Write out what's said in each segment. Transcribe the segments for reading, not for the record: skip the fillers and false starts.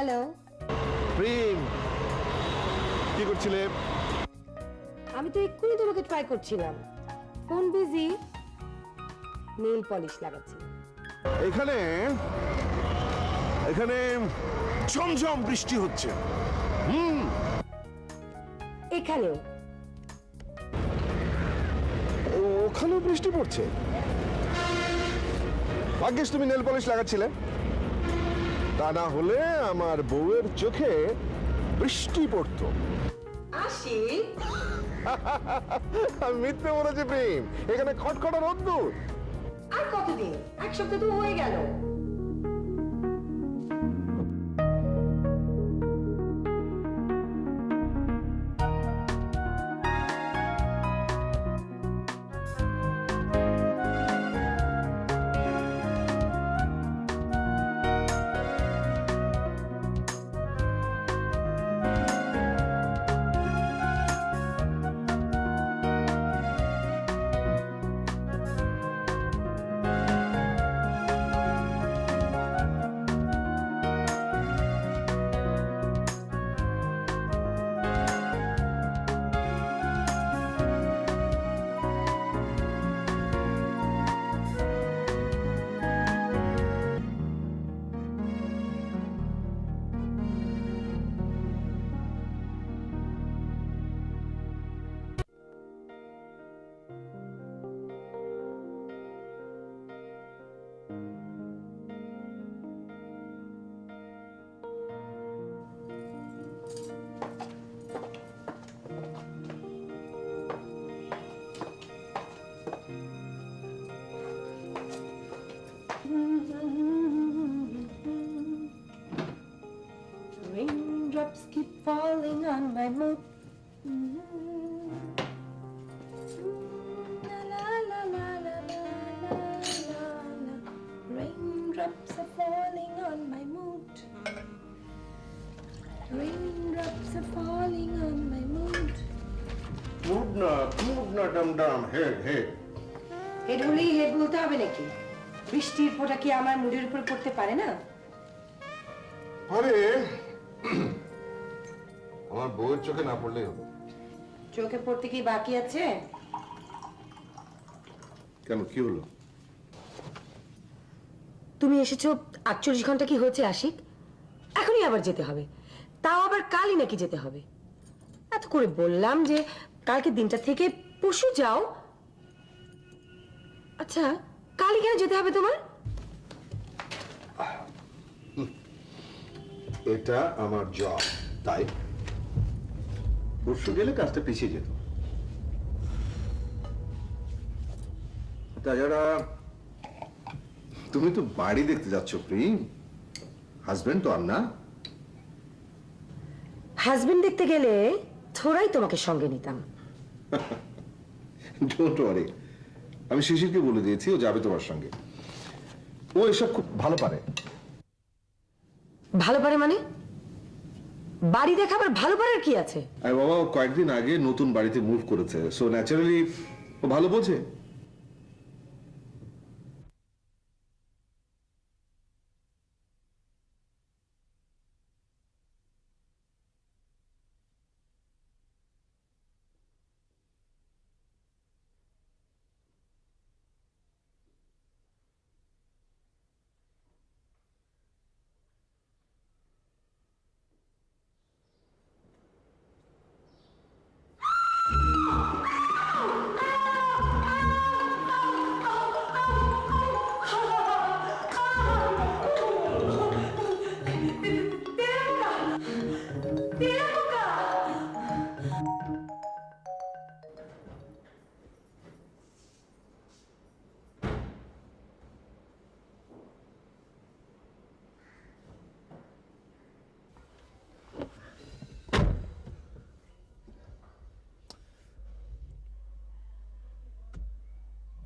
Hello. প্রেম, কি করছিলে? আমি তো এক্ষুনি তোমাকে ট্রাই করছিলাম, ফোন বিজি, নেল পলিশ লাগাচ্ছি। এখানে এখানে ঝমঝম বৃষ্টি হচ্ছে। এখানেও ওখানেও বৃষ্টি পড়ছে। ভাগ্যিস তুমি নেল পলিশ লাগাচ্ছিলে, তা না হলে আমার বউয়ের চোখে বৃষ্টি পড়তো। আশিক, আমি মিথ্যে বলেছি প্রেম, এখানে খটখটা রোদ্দুর। আর কতদিন? এক সপ্তাহ তো হয়ে গেল। Raindrops keep falling on my mood. La la la la la la la la la. Raindrops are falling on my mood. Raindrops are falling on my mood. Mood না ডমডম, হেড হেড। হেড হলেই head বলতে হবে নাকি? বৃষ্টির ফোঁটা কি আমার মুডের উপর পড়তে পারে না? আরে আমার বউয়ের চোখে না পড়লেই হলো। চোখে পড়তে কি বাকি আছে? কেন, কি হলো? তুমি এসেছো 48 ঘন্টা কি হয়েছে আশিক? এখনই আবার যেতে হবে, তাও আবার কালই নাকি যেতে হবে? এত করে বললাম যে কালকে দিনটা থেকে পরশু যাও। আচ্ছা, কালই কেন যেতে হবে তোমার? এটা আমার জব, তাই পরশু গেলে কাজটা পিছিয়ে যেত। তাছাড়া তুমি তো বাড়ি দেখতে যাচ্ছ প্রেম, হাজবেন্ড তো আর না। হাজবেন্ড দেখতে গেলে থোড়াই তোমাকে সঙ্গে নিতাম। ডোন্ট ওয়ারি, আমি শিশিরকে বলে দিয়েছি ও যাবে তোমার সঙ্গে। ও এসব খুব ভালো পারে। ভালো পারে মানে? বাড়ি দেখাবার ভালো পারার কি আছে? আর বাবা, ও কয়েকদিন আগে নতুন বাড়িতে মুভ করেছে, সো ন্যাচারালি ও ভালো বোঝে।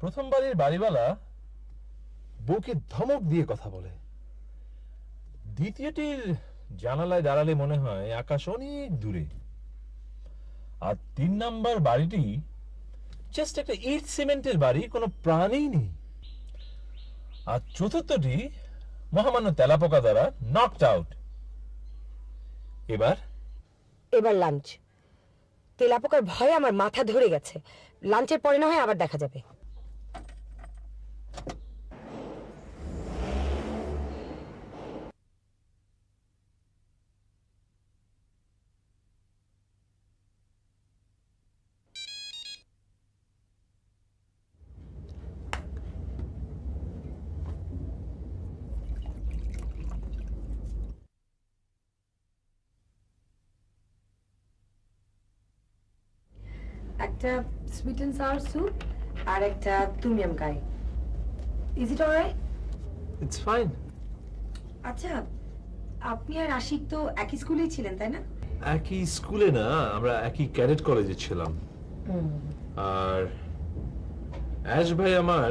প্রথম বাড়ির বাড়িওয়ালা বউকে ধমক দিয়ে কথা বলে, দ্বিতীয়টির জানালায় দাঁড়ালে মনে হয় আকাশ অনেক দূরে, আর 3 নাম্বার বাড়িটি জাস্ট একটা ইট সিমেন্টের বাড়ি, কোনো প্রাণী নেই। আর চতুর্থটি মহামান্য তেলাপোকা দ্বারা নকড আউট। এবার এবার লাঞ্চ। তেলাপোকার ভয়ে আমার মাথা ধরে গেছে। লাঞ্চের পরে না হয় আবার দেখা যাবে। একটা সুইট এন্ড সাওয়ার স্যুপ আর একটা tom yum curry. Is it alright? It's fine. আচ্ছা, আপনি আর আশিক তো একই স্কুলেই ছিলেন, তাই না? একই স্কুলে না, আমরা একই ক্যাডেট কলেজে ছিলাম। আর অ্যাশ ভাই আমার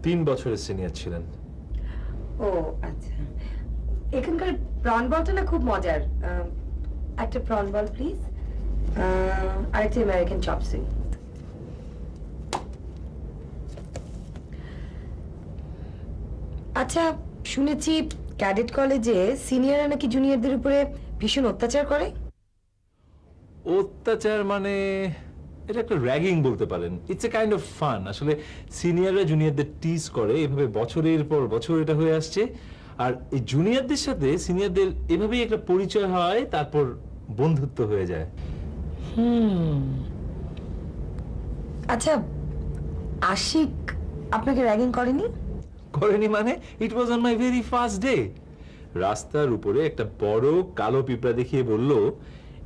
3 বছরের সিনিয়র ছিলেন। ও আচ্ছা। এখানকার প্রন বলটা না খুব মজার। একটা প্রন বল প্লিজ, আর একটা আমেরিকান চপসুই। আচ্ছা, শুনেছি ক্যাডেট কলেজে সিনিয়ররা নাকি জুনিয়রদের উপরে ভীষণ অত্যাচার করে। অত্যাচার মানে এটা একটা র্যাগিং বলতে পারেন। It's a kind of fun. আসলে সিনিয়ররা জুনিয়রদের টিজ করে, এভাবে বছরের পর বছর এটা হয়ে আসছে। আর এই জুনিয়রদের সাথে সিনিয়রদের এভাবেই একটা পরিচয় হয়, তারপর বন্ধুত্ব হয়ে যায়। আচ্ছা, আশিক আপনাকে র্যাগিং করেনি? করেনি মানে? It was on my very first day. রাস্তার উপরে একটা বড় কালো পিঁপড়া দেখিয়ে বলল,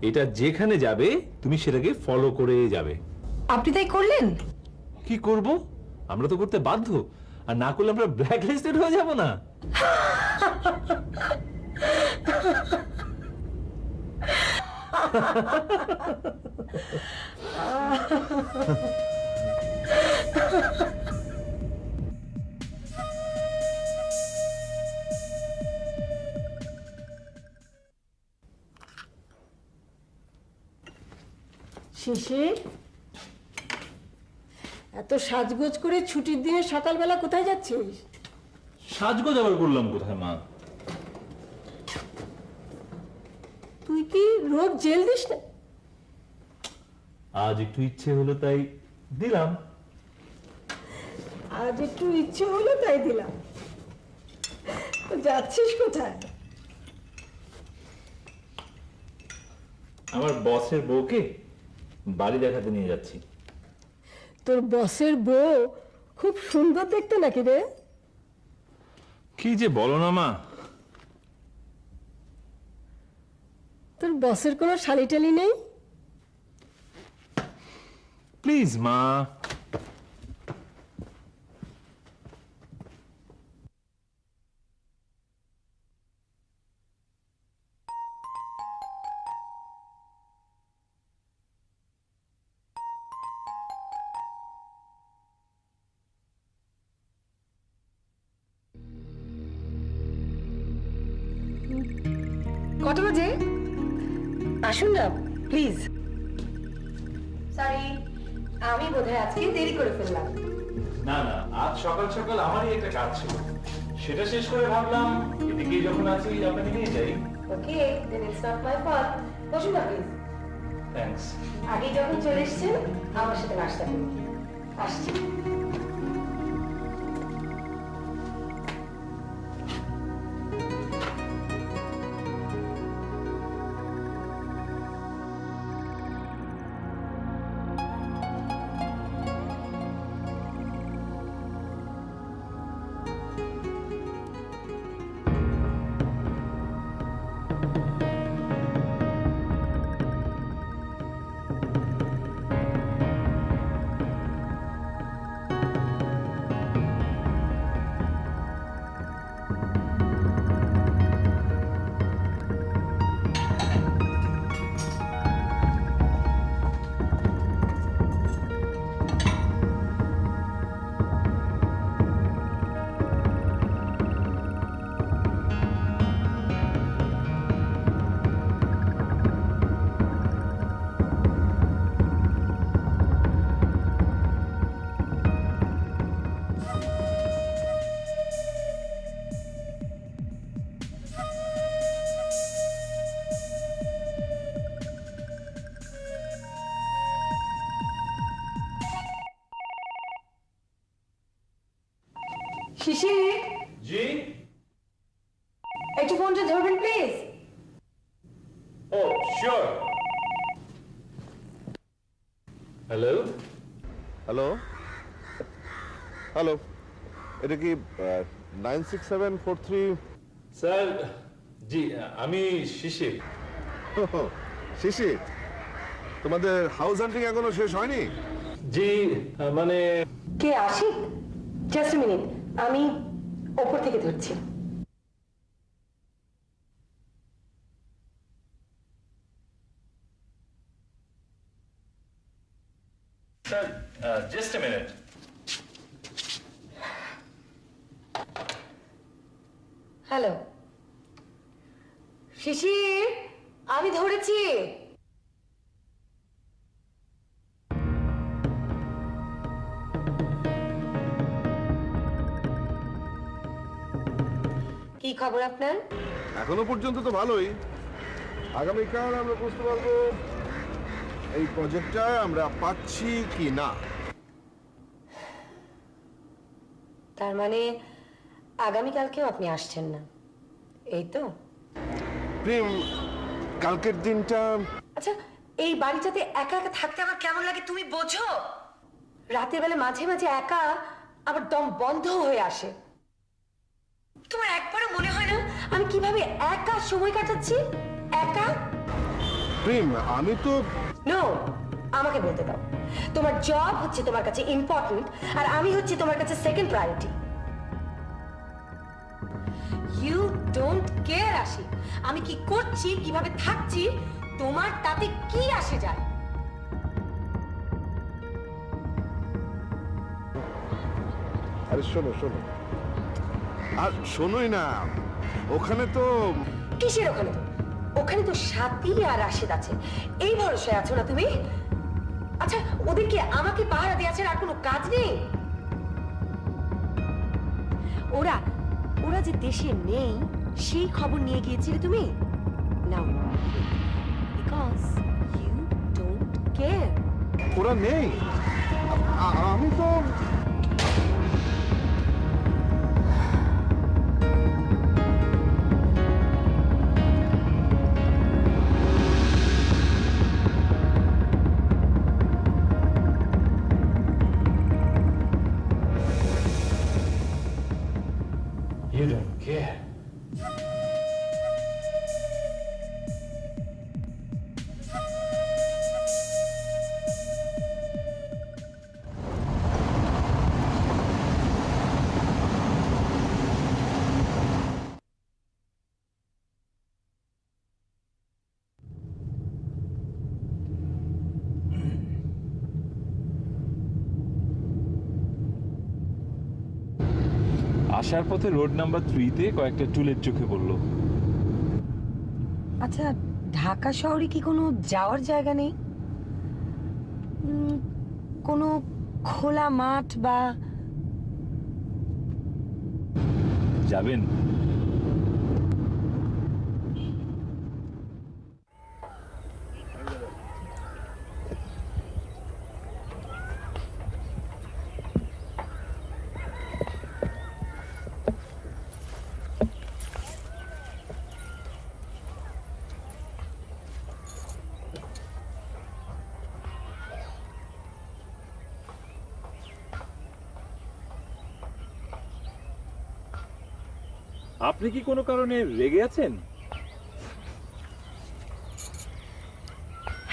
এটা যেখানে যাবে তুমি সেটাকে ফলো করে যাবে। আপনি তাই করলেন? কি করব? আমরা তো করতে বাধ্য, আর না করলে আমরা ব্ল্যাক লিস্টেড হয়ে যাব না? শিশির, এত সাজগোজ করে ছুটির দিনে সকালবেলা কোথায় যাচ্ছিস? সাজগোজ আবার করলাম কোথায় মা? তুই কি রোজ জেল দিস না? আজ একটু ইচ্ছে হলো তাই দিলাম। আজ একটু ইচ্ছে হলো তাই দিলাম। তো যাচ্ছিস কোথায়? আমার বসের বউকে বাড়ি দেখাতে নিয়ে যাচ্ছি। তোর বসের বউ খুব সুন্দর দেখতে নাকি রে? কি যে বলো না মা। তোর বসের কোনো শালি-টালি নেই? প্লিজ মা। কত বাজে? আসুন না প্লিজ। সরি, আমি বোধহয় আজকে দেরি করে ফেললাম। না না, আজ সকাল সকাল আমারই একটা কাজ ছিল, সেটা শেষ করে ভাবলাম এদিকে যখন আছি আপনাকে নিয়ে যাই। ওকে, দেন ইটস নট মাই ফল্ট। বসুন না প্লিজ। থ্যাঙ্কস। আগে যখন চলে এসেছেন আমার সাথে নাস্তা করুন। আসছি। শিশির, জি। একটু ফোনটা ধরবেন প্লিজ। ও শিওর। হ্যালো। হ্যালো হ্যালো, এটা কি 96743? স্যার, জি আমি শিশির। শিশির, তোমাদের হাউস হান্টিং এখনো শেষ হয়নি? জি মানে কে আশিক? জাস্ট মিনিট, আমি ওপর থেকে ধরছি। Sir just a minute. Hello Shishir, আমি ধরেছি। কি খবর আপনার? এখনো পর্যন্ত তো ভালোই। আগামীকাল আমরা বুঝতে পারবো এই প্রজেক্টটা আমরা পাচ্ছি কি না। তার মানে আগামীকালকেও আপনি আসছেন না, এই তো? প্রেম, কালকের দিনটা আচ্ছা, এই বাড়িটাতে একা একা থাকতে আমার কেমন লাগে তুমি বোঝো? রাতের বেলা মাঝে মাঝে একা আবার দম বন্ধ হয়ে আসে। তোমার একবারও মনে হয় না আমি কিভাবে একা সময় কাটাচ্ছি? একা? প্রেম, আমি তো নো, আমাকে বলতে দাও। তোমার জব হচ্ছে তোমার কাছে ইম্পর্টেন্ট, আর আমি হচ্ছে তোমার কাছে second priority. You don't care আশি আমি কি করছি, কিভাবে থাকছি, তোমার তাতে কি আসে যায়? আরে শোনো শোনো, আর শোনোই না, ওখানে তো কিসের ওখানে? ওখানে তো সাথী আর রাশেদ আছে, এই ভরসায় আছো না তুমি? আচ্ছা, ওদেরকে আমাকে পাহারা দিয়ে আছে, আর কোনো কাজ নেই? ওরা ওরা যে দেশে নেই সেই খবর নিয়ে গিয়েছিলে তুমি? নাও, বিকজ ইউ ডোন্ট কেয়ার। ওরা নেই। আমি তো you don't care. আসার পথে রোড নাম্বার 3-তে কয়েকটা টুলের চোখে পড়লো। আচ্ছা, ঢাকা শহরে কি কোনো যাওয়ার জায়গা নেই? কোনো খোলা মাঠ বা? যাবেন? আপনি কি কোনো কারণে রেগে আছেন?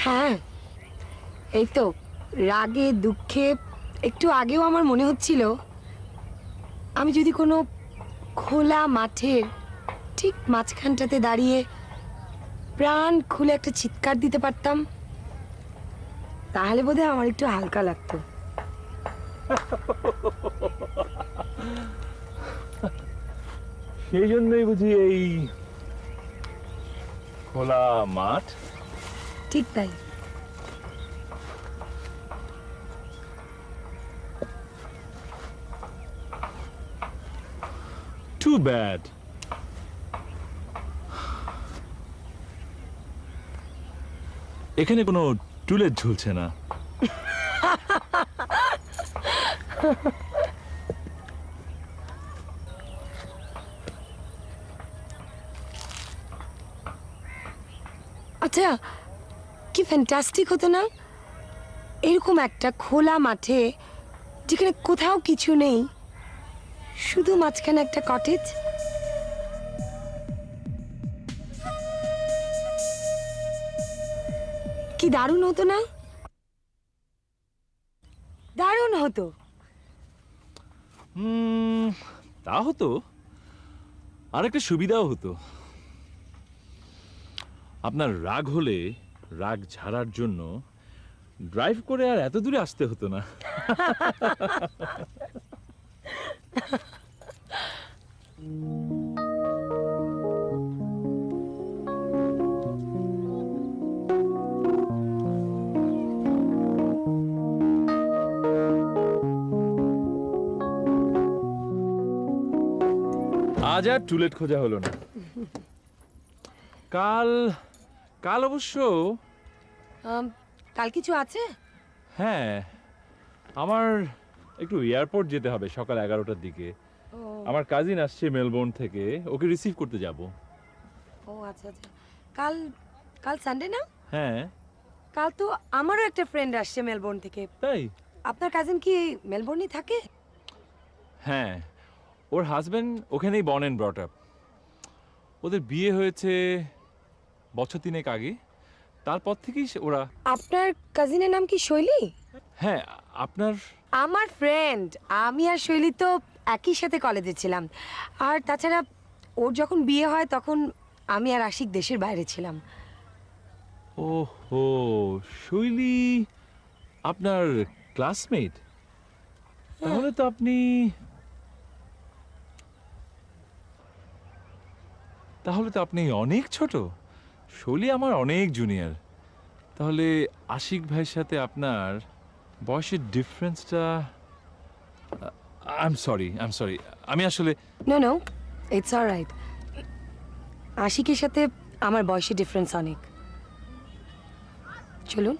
হ্যাঁ, এই তো রাগে দুঃখে। একটু আগেও আমার মনে হচ্ছিল আমি যদি কোনো খোলা মাঠের ঠিক মাঝখানটাতে দাঁড়িয়ে প্রাণ খুলে একটা চিৎকার দিতে পারতাম, তাহলে বোধহয় আমার একটু হালকা লাগতো। সেই জন্যই বুঝি এই খোলা মাঠ। ঠিক তাই। Too bad. এখানে কোনো টুলেট ঝুলছে না। আচ্ছা, কি ফ্যান্টাস্টিক হতো না এরকম একটা খোলা মাঠে, যেখানে কোথাও কিছু নেই, শুধু মাঝখানে একটা কটেজ। কি দারুণ হতো না? দারুণ হতো। তা হতো, আর একটা সুবিধাও হতো। আপনার রাগ হলে রাগ ঝাড়ার জন্য ড্রাইভ করে আর এত দূরে আসতে হতো না। আজ আর টুলেট খোঁজা হলো না। কাল কাল অবশ্য কাল কিছু আছে? হ্যাঁ, আমার একটু এয়ারপোর্ট যেতে হবে সকাল 11টার দিকে। আমার কাজিন আসছে মেলবোর্ন থেকে, ওকে রিসিভ করতে যাব। ও আচ্ছা আচ্ছা, কাল কাল সানডে না? হ্যাঁ। কাল তো আমারও একটা ফ্রেন্ড আসছে মেলবোর্ন থেকে। তাই? আপনার কাজিন কি মেলবোর্নই থাকে? হ্যাঁ, ওর হাজবেন্ড ওখানেই বর্ন অ্যান্ড ব্রট আপ। ওদের বিয়ে হয়েছে বছর 3 আগে, তারপর থেকেই ওরা। আপনার কাজিনের নাম কি শৈলী? হ্যাঁ, আপনার? আমার ফ্রেন্ড, আমি আর শৈলী তো একই সাথে কলেজে ছিলাম। আর তাছাড়া ওর যখন বিয়ে হয় তখন আমি আর আশিক দেশের বাইরে ছিলাম। ওহো, শৈলী আপনার ক্লাসমেট? তাহলে তো আপনি অনেক ছোট। শৈলী আমার অনেক জুনিয়র। তাহলে আশিক ভাইয়ের সাথে আপনার বয়সের ডিফারেন্সটা, আই এম সরি, আমি আসলে। No no, it's alright. আশিকের সাথে আমার বয়সের ডিফারেন্স অনেক। চলুন।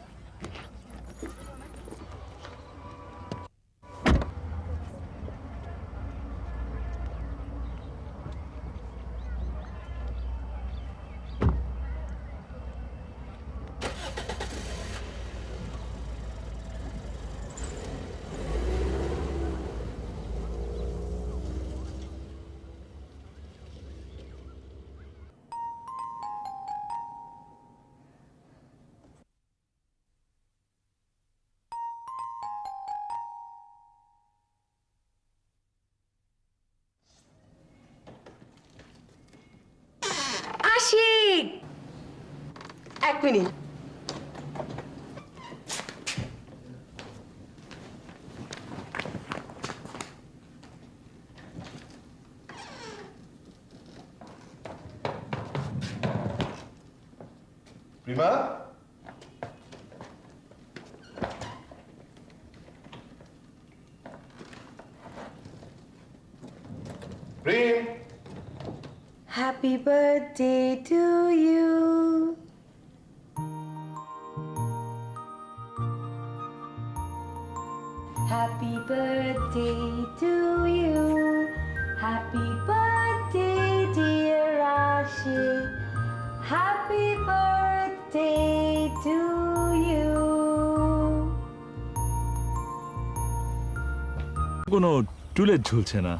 আশিক, এক minute. Rima, Prem. Happy birthday to you. Happy birthday to you. Happy birthday, dear Ashik. Happy birthday to you. কোনো টুলেট ঝুলছে না।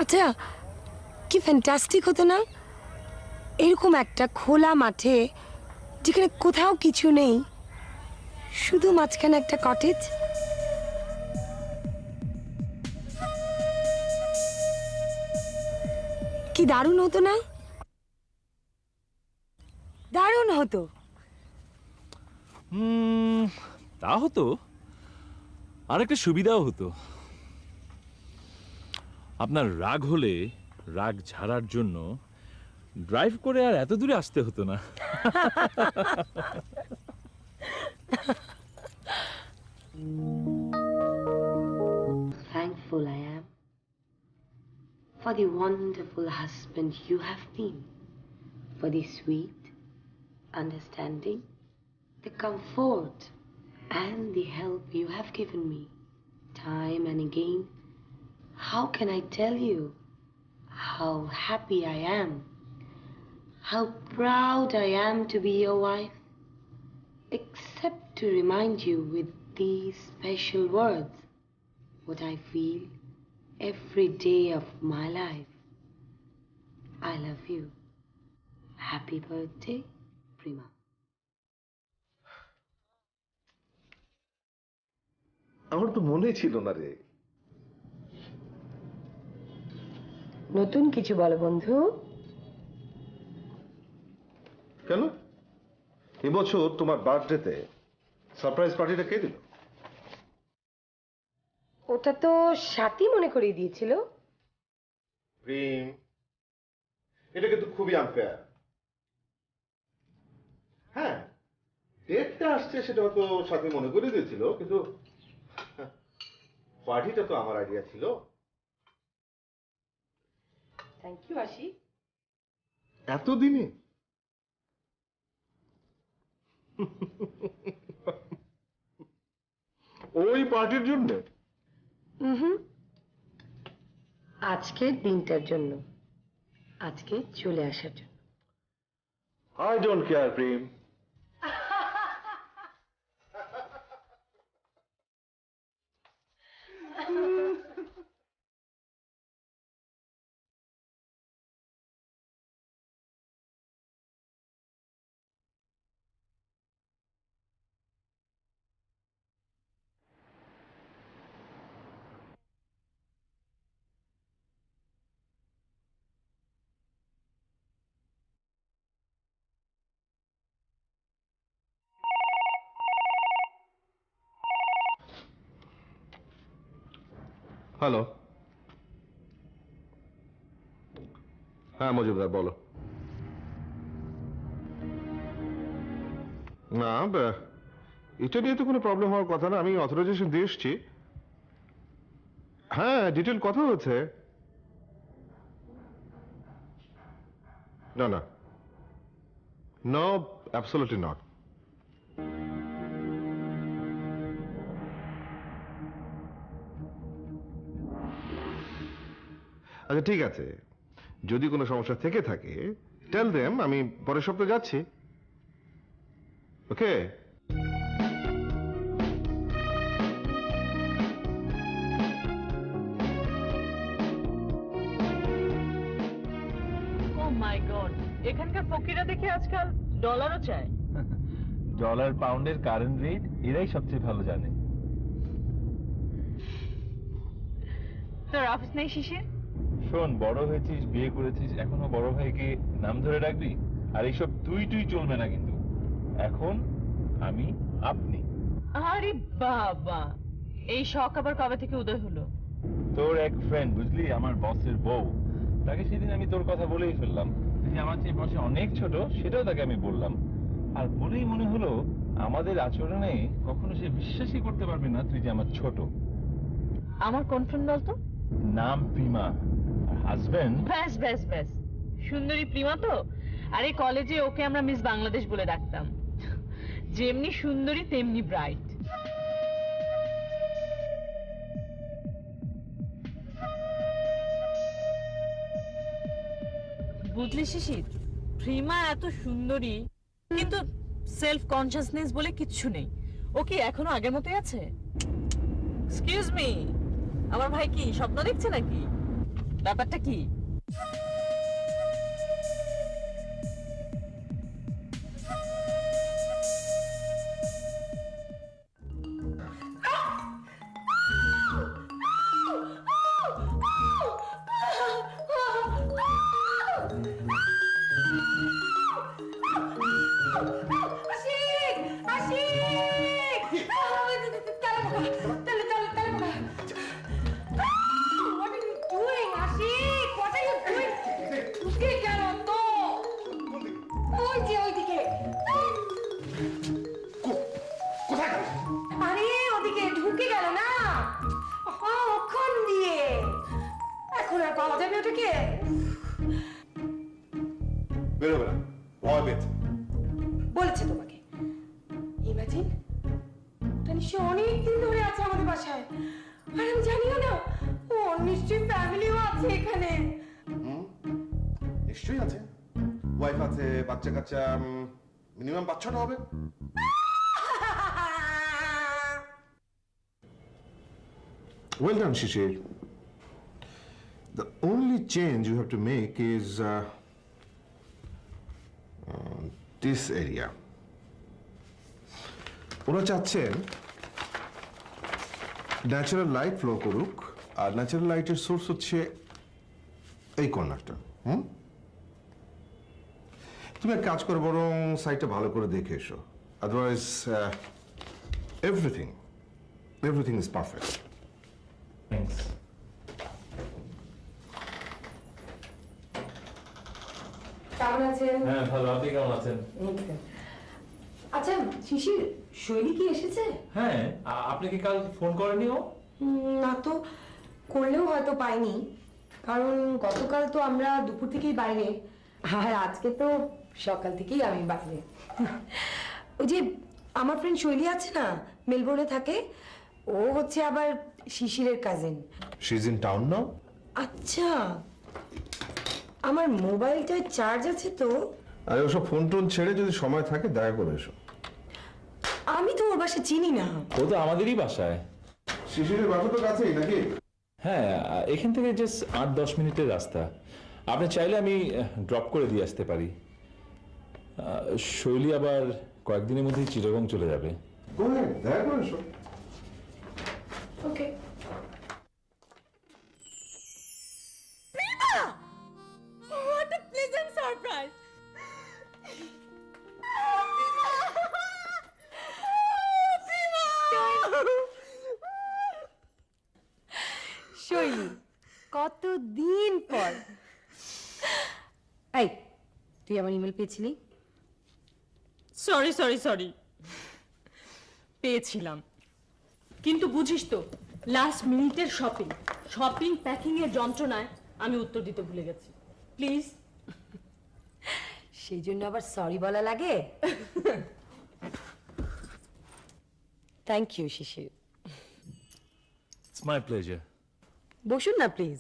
আচ্ছা, কি ফ্যান্টাস্টিক হতো না এরকম একটা খোলা মাঠে, যেখানে কোথাও কিছু নেই, শুধু মাঝখানে একটা কটেজ। কি দারুণ হতো না? দারুণ হতো। তা হতো, আর একটা সুবিধাও হতো। আপনার রাগ হলে রাগ ঝাড়ার জন্য ড্রাইভ করে আর এত দূরে আসতে হতো না। Thankful I am for the wonderful husband you have been, for the sweet, understanding, the comfort and the help you have given me time and again. How can I tell you how happy I am, how proud I am to be your wife, except to remind you with these special words what I feel every day of my life. I love you. Happy birthday, Prima. আমার তো মনেই ছিল না রে। নতুন কিছু বলো বন্ধু। কেন এবছর তোমার বার্থডেতে সারপ্রাইজ পার্টিটা কে দিল? ওটা তো সাথী মনে করিয়ে দিয়েছিল। প্রেম, এটা কিন্তু খুবই আনফেয়ার। হ্যাঁ, ডেটটা আসছে সেটা হয়তো সাথী মনে করিয়ে দিয়েছিল, কিন্তু পার্টিটা তো আমার আইডিয়া ছিল। থ্যাংক ইউ আশি। এতদিনে ওই পার্টির জন্য? আজকের দিনটার জন্য, আজকে চলে আসার জন্য। I don't care Prem. Hello, হ্যাঁ মজুমদার বলো। না, এটা নিয়ে তো কোনো প্রবলেম হওয়ার কথা না। আমি অথরাইজেশন দিয়ে এসছি। হ্যাঁ, ডিটেল কথা হয়েছে। না না, নো, অ্যাবসলিউটলি নট। আচ্ছা ঠিক আছে, যদি কোনো সমস্যা থেকে থাকে টেল দেম, আমি পরের সপ্তাহে যাচ্ছি। ওকে? ও মাই গড, এখানকার ফকিরা দেখে আজকাল ডলারও চায়। ডলার পাউন্ডের কারেন্ট রেট এরাই সবচেয়ে ভালো জানে। তোর অফিস নেই শিশির? শোন, বড় হয়েছিস, বিয়ে করেছিস, এখনো বড় ভাইকে নাম ধরে রাখবি? আর এইসব তুই তুই চলবে না কিন্তু। এখন আমি আপনি। আরে বাবা, এই শখ আবার কবে থেকে উদয় হলো? তোর এক ফ্রেন্ড বুঝলি, আমার বসের বউ, তাকে সেদিন আমি তোর কথা বলেই ফেললাম। তুই যে আমার চেয়ে বসে অনেক ছোট সেটাও তাকে আমি বললাম। আর বলেই মনে হলো আমাদের আচরণে কখনো সে বিশ্বাসই করতে পারবে না তুই যে আমার ছোট। আমার কোন ফ্রেন্ড বলতো? নাম প্রিমা, হাজবেন্ড। ব্যাস ব্যাস ব্যাস, সুন্দরী প্রিমা তো। আর এই কলেজে ওকে আমরা মিস বাংলাদেশ বলে ডাকতাম। যেমনি সুন্দরী তেমনি ব্রাইট। বুঝলি শিশির, প্রিমা এত সুন্দরী কিন্তু সেলফ কনসিয়াসনেস বলে কিচ্ছু নেই। ও কি এখনো আগের মতোই আছে? এক্সকিউজ মি, আমার ভাই কি স্বপ্ন দেখছে নাকি? ব্যাপারটা কি? বেরোবে না, ভয় পেয়েছে। বলেছে তোমাকে? ইমাজিন, ওটা আছে, বাচ্চা কাচ্চা মিনিমাম 5-6টা হবে। Well done, Shishir. The only change you have to make is this area. ওরা চাচ্ছেন ন্যাচারাল লাইট ফ্লো করুক, আর ন্যাচারাল লাইটের সোর্স হচ্ছে এই কর্নারটা। তুমি এক কাজ করো, বরং সাইটটা ভালো করে দেখে এসো, otherwise everything is perfect. Thanks. কেমন আছেন? হ্যাঁ ভালো, আপনি কেমন আছেন? আচ্ছা শিশির, শৈলী কি এসেছে? হ্যাঁ, আপনি কি কাল ফোন করেনি ও? না তো, করলেও হয়তো পাইনি, কারণ গতকাল তো আমরা দুপুর থেকেই বাইরে, আর আজকে তো সকাল থেকেই আমি বাইরে। ওই যে আমার ফ্রেন্ড শৈলী আছে না, মেলবোর্নে থাকে, ও হচ্ছে আবার শিশিরের cousin. She is in town now. আচ্ছা, আমার মোবাইলটায় চার্জ আছে তো। আরে ওসব ফোন টোন ছেড়ে যদি সময় থাকে দেখা করে এসো। আমি তো ওর বাসা চিনি না। ও তো আমাদেরই বাসায়। শিশিরের বাসা তো কাছেই নাকি? হ্যাঁ, এখান থেকে জাস্ট 8-10 মিনিটের রাস্তা। আপনি চাইলে আমি ড্রপ করে দিয়ে আসতে পারি। শৈলী আবার কয়েকদিনের মধ্যেই চিটাগং চলে যাবে। গো হেড, দেখা করে এসো। ওকে। What a pleasant surprise! শৈলী, কতদিন পর। এই, তুই আমার ইমেল পেয়েছিলি? সরি পেয়েছিলাম, কিন্তু বুঝিস তো লাস্ট মিনিটের শপিং প্যাকিং এর যন্ত্রণায় আমি উত্তর দিতে ভুলে গেছি। প্লিজ। সেই জন্য আবার সরি বলা লাগে? Thank you Shishir. It's my pleasure. বসুন না প্লিজ।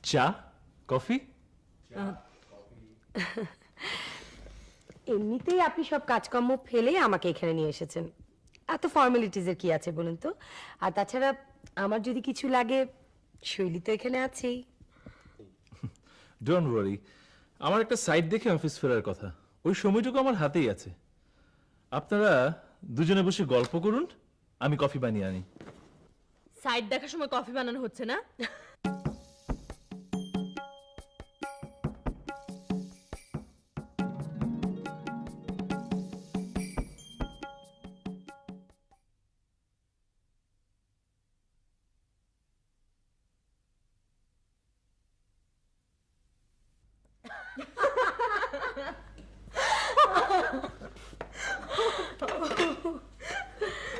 চা, কফি? এমনিতেই আপনি সব কাজকর্ম ফেলে আমাকে এখানে নিয়ে এসেছেন, এত ফর্মালিটিজের কি আছে বলুন তো? আর তাছাড়া আমার যদি কিছু লাগে, শৈলী তো এখানে আছেই। ডোন্ট ওয়ারি, আমার একটা সাইট দেখে অফিস ফেরার কথা, ওই সময়টুকু আমার হাতেই আছে। আপনারা দুজনে বসে গল্প করুন, আমি কফি বানিয়ে আনি। সাইড দেখার সময় কফি বানানো হচ্ছে না?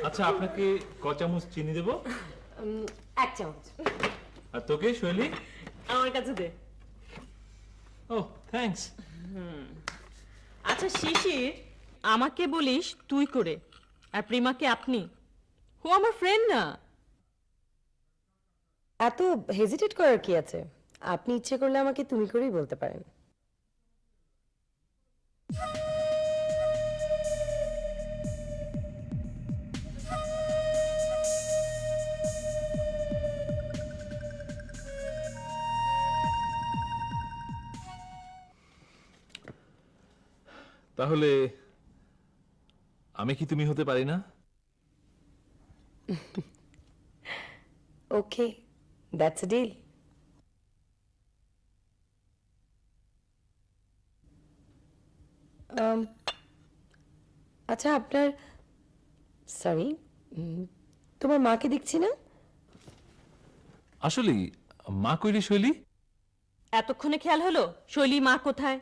আচ্ছা, আপনাকে ক চামচ চিনি দেবো? 1 চামচ। আর তোকে শৈলী? আমার কাছে দে। ও থ্যাঙ্কস। আচ্ছা শিশির, আমাকে বলিস তুই করে, আর প্রিমাকে আপনি। ও আমার ফ্রেন্ড না। এত হেজিটেট করার কি আছে? আপনি ইচ্ছে করলে আমাকে তুমি করেই বলতে পারেন। তাহলে আমি কি তুমি হতে পারি না? ওকে, দ্যাটস আ ডিল। আচ্ছা, আপনার, সরি, তোমার মাকে দেখছি না। আসলে মা কইরে শৈলী? এতক্ষণে খেয়াল হলো শৈলী মা কোথায়?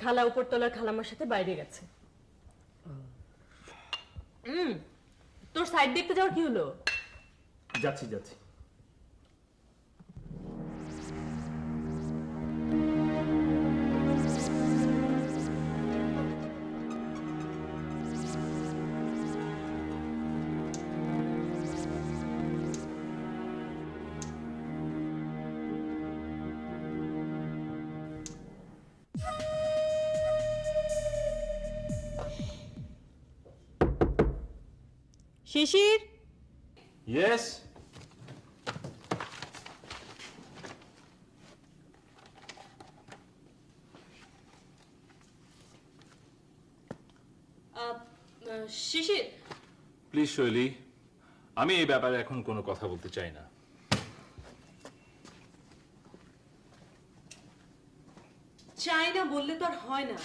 খালা উপরতলার খালামার সাথে বাইরে গেছে। তোর সাইড দেখতে যাওয়ার কি হলো? যাচ্ছি। শিশির, ইয়েস। শিশির, প্লিজ শৈলী, আমি এই ব্যাপারে এখন কোনো কথা বলতে চাই না। চাই না বললে তো আর হয় না।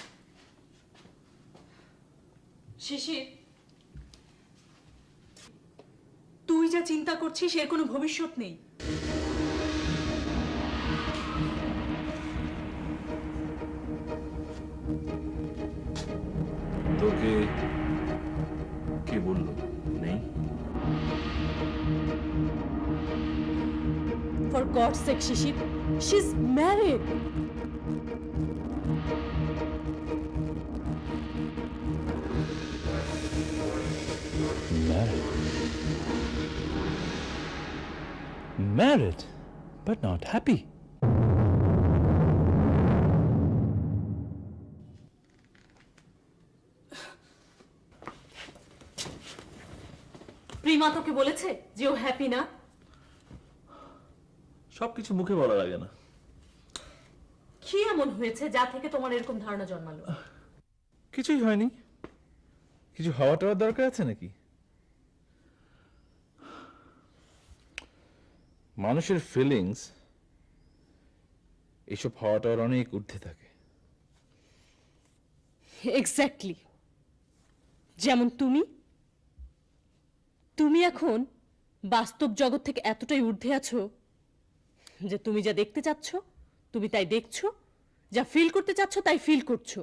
শিশির, তুই যা চিন্তা করছিস এর কোনো ভবিষ্যৎ নেই। তোকে কে বললো নেই? For God sake Shishir, she is married. Married, but not happy. প্রিমা তোকে বলেছে যে ও হ্যাপি না? সবকিছু মুখে বলা লাগে না। কি এমন হয়েছে যা থেকে তোমার এরকম ধারণা জন্মালো? কিছুই হয়নি। কিছু হওয়া টাওয়ার দরকার আছে নাকি? মানুষের ফিলিংস এসব হওয়া টাওয়ার অনেক ঊর্ধ্বে থাকে। এক্স্যাক্টলি। যেমন তুমি এখন বাস্তব জগৎ থেকে এতটাই ঊর্ধ্বে আছো যে তুমি যা দেখতে চাচ্ছ তুমি তাই দেখছো, যা ফিল করতে চাচ্ছ তাই ফিল করছো।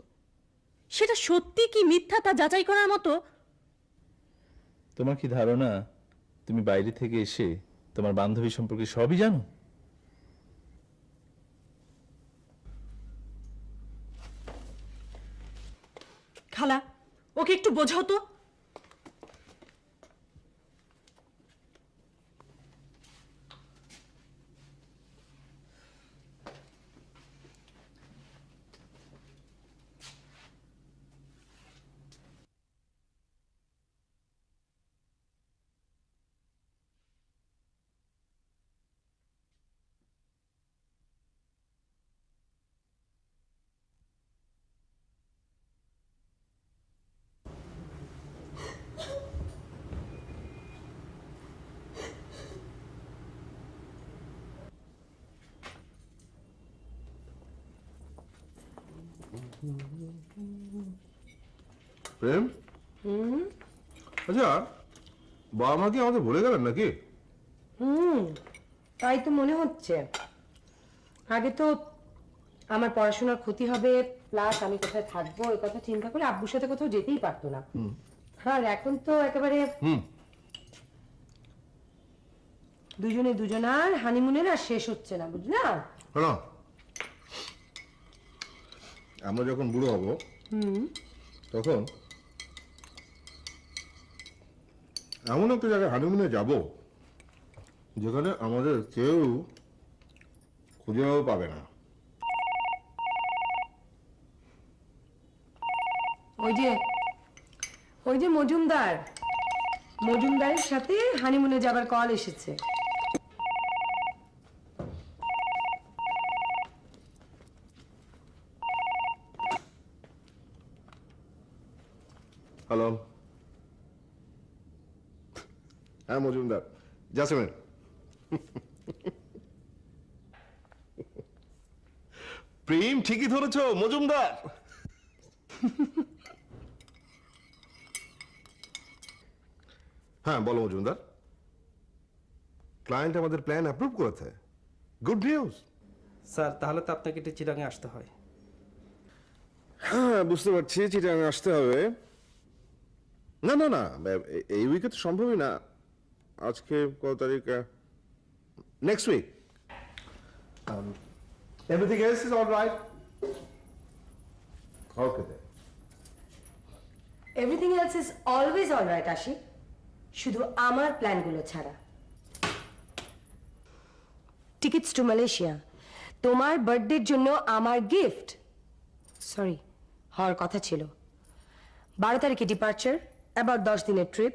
সেটা সত্যি কি মিথ্যা তা যাচাই করার মতো। তোমার কি ধারণা তুমি বাইরে থেকে এসে তোমার বান্ধবী সম্পর্কে সবই জানো? খালা, ওকে একটু বোঝাও তো। প্রেম, আচ্ছা বাবা মা কি আমাদের ভুলে গেলেন নাকি? তাই তো মনে হচ্ছে। আগে তো আমার পড়াশোনার ক্ষতি হবে, প্লাস আমি কোথায় থাকবো এই কথা চিন্তা করে আব্বুর সাথে কোথাও যেতেই পারতো না। আর এখন তো একেবারে দুজনে দুজনার হানিমুনের আর শেষ হচ্ছে না, বুঝলা? শোনো, আমরা যখন বুড়ো হব তখন এমন একটা জায়গায় হানিমুনে যাব যেখানে আমাদের কেউ খুঁজেও পাবে না। ওই যে মজুমদারের সাথে হানিমুনে যাবার কল এসেছে। হ্যালো, হ্যাঁ মজুমদার, জাসমিন। প্রেম ঠিকই ধরেছ, মজুমদার। হ্যাঁ বলো মজুমদার, ক্লায়েন্ট আমাদের প্ল্যান অ্যাপ্রুভ করেছে। Good news. স্যার, তাহলে তো আপনাকে একটু চিটাঙে আসতে হয়। হ্যাঁ বুঝতে পারছি, চিটাগাং আসতে হবে। না না না, এই উইকে তো সম্ভবই না। আজকে কত তারিখ? Next week. Everything else is alright. Okay then. Everything else is always alright Ashiq, শুধু আমার প্ল্যানগুলো ছাড়া। টিকিটস টু মালয়েশিয়া, তোমার বার্থডের জন্য আমার গিফট। সরি, হওয়ার কথা ছিল 12 তারিখে ডিপার্চার, অ্যাবাউট 10 দিনের ট্রিপ।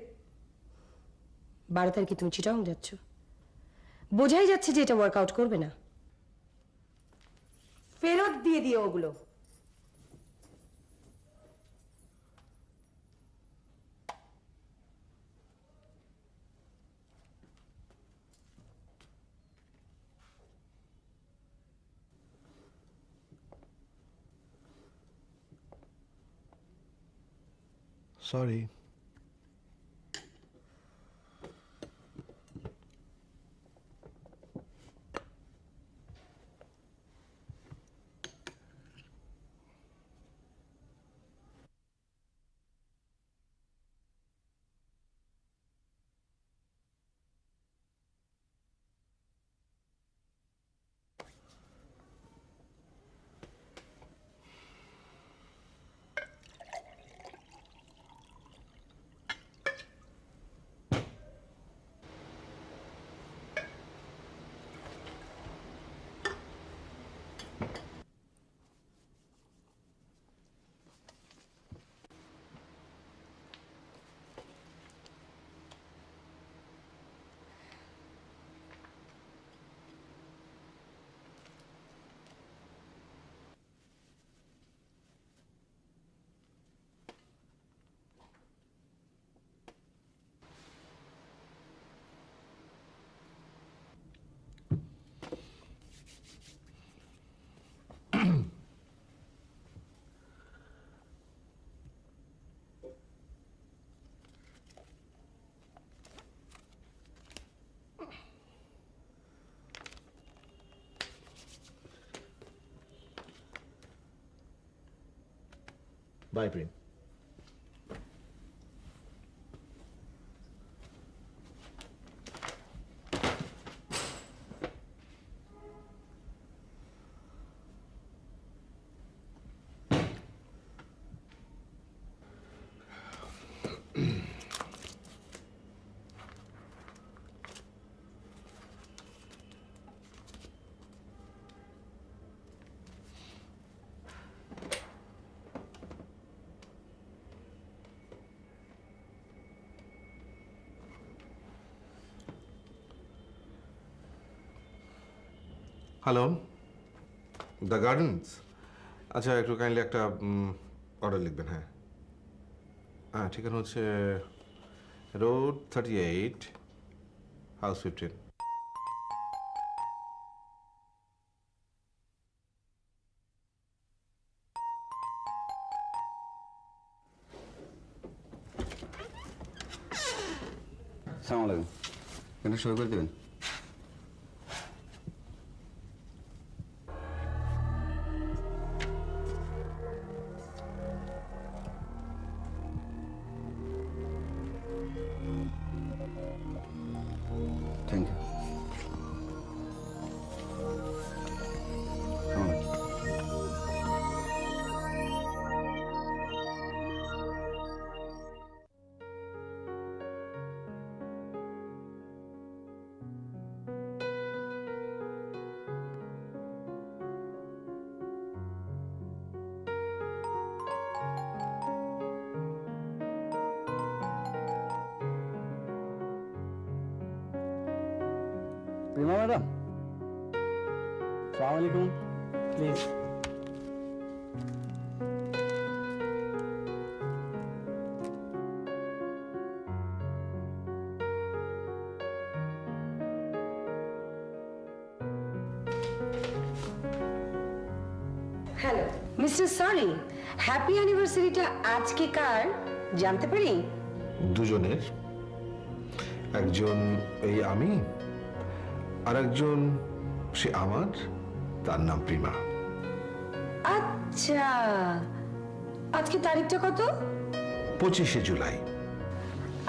12 তারিখে তুমি চিটাং যাচ্ছ, বোঝাই যাচ্ছে যে এটা ওয়ার্কআউট করবে না। ফেরত দিয়ে দিও ওগুলো। Sorry. Bye Prem. Hello, the gardens. আচ্ছা, একটু কাইন্ডলি একটা অর্ডার লিখবেন। হ্যাঁ হ্যাঁ, ঠিকানা হচ্ছে রোড 38, হাউস 15। আসসালামু আলাইকুম। এখানে সই করে দেবেন। Thank you. প্রিমা ম্যাডাম, সালাম আলাইকুম। Please. Hello mister Soni, happy অ্যানিভার্সারিটা আজকে কার জানতে পারি? দুজনের, একজন এই আমি, আর একজন সে আমার, তার নাম প্রিমা। আচ্ছা, আজকে তারিখটা কত? 25শে জুলাই।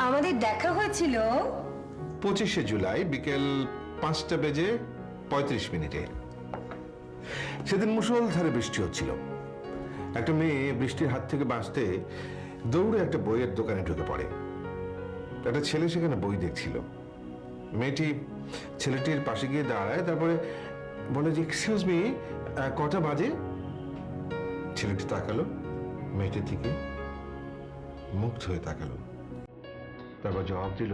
আমাদের দেখা হয়েছিল 25শে জুলাই বিকেল 5:35 সেদিন মুষলধারে বৃষ্টি হচ্ছিল। একটা মেয়ে বৃষ্টির হাত থেকে বাঁচতে দৌড়ে একটা বইয়ের দোকানে ঢুকে পড়ে। একটা ছেলে সেখানে বই দেখছিল। মেয়েটি ছেলেটির পাশে গিয়ে দাঁড়ায়, তারপরে বলে যে এক্সকিউজ মি, কটা বাজে? ছেলেটি তাকালো মেয়েটির দিকে, মুগ্ধ হয়ে তাকালো, তারপর জবাব দিল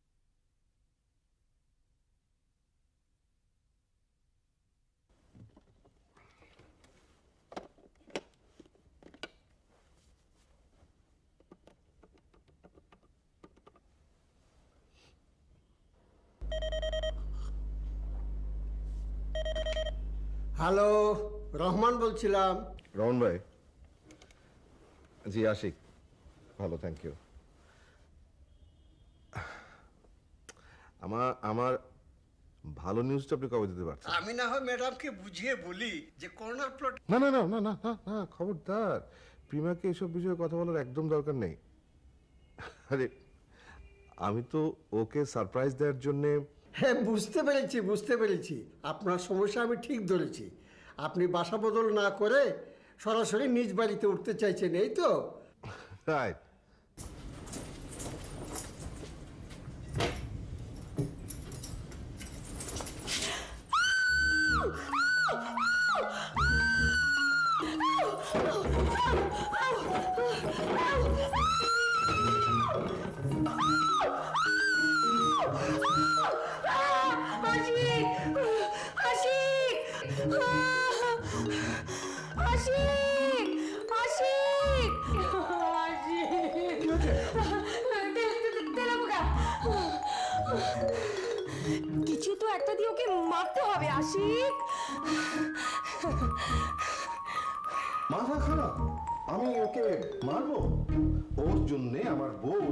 হ্যালো, রহমান বলছিলাম। রমন ভাই, জি আশিক, ভালো, থ্যাংক ইউ। আমার ভালো নিউজটা আপনি কবে দিতে পারছেন? আমি না হয় ম্যাডামকে বুঝিয়ে বলি যে কর্নার প্লট। না না না না না না না, খবরদার, প্রিমাকে এসব বিষয়ে কথা বলার একদম দরকার নেই। আরে আমি তো ওকে সারপ্রাইজ দেওয়ার জন্যে। হ্যাঁ, বুঝতে পেরেছি আপনার সমস্যা আমি ঠিক ধরেছি। আপনি বাসা বদল না করে সরাসরি নিজ বাড়িতে উঠতে চাইছেন, এই তো? রাইট। আশিক! আশিক! আশিক! আশিক! তেলাপোকা! কিছু তো একটা দিয়ে ওকে মারতে হবে, আশিক। মাথা খারাপ? আমি ওকে মারবো? ওর জন্যে আমার বউ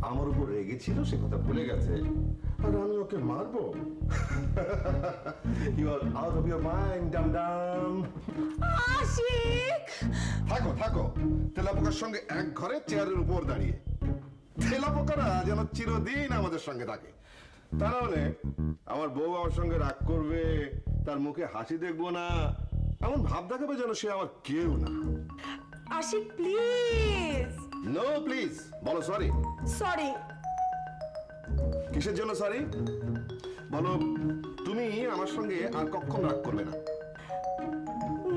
আমার উপর রেগেছিল, সে কথা ভুলে গেছে, আর আমি ওকে মারবো? You are out of your mind, dumb dumb. Ashiq! থাকো থাকো, তেলাপোকার সঙ্গে এক ঘরে চেয়ারের উপর দাঁড়িয়ে। তেলাপোকারা যেন চিরদিন আমাদের সঙ্গে থাকে, তা নাহলে আমার বউ আমার সঙ্গে রাগ করবে, তার মুখে হাসি দেখবো না, এমন ভাব দেখাবে যেন সে আমার কেউ না। আশিক, প্লিজ। নো প্লিজ, বলো সরি। সরি। কিসের জন্য সরি বলো? তুমি আমার সঙ্গে আর কখনো রাগ করবে না।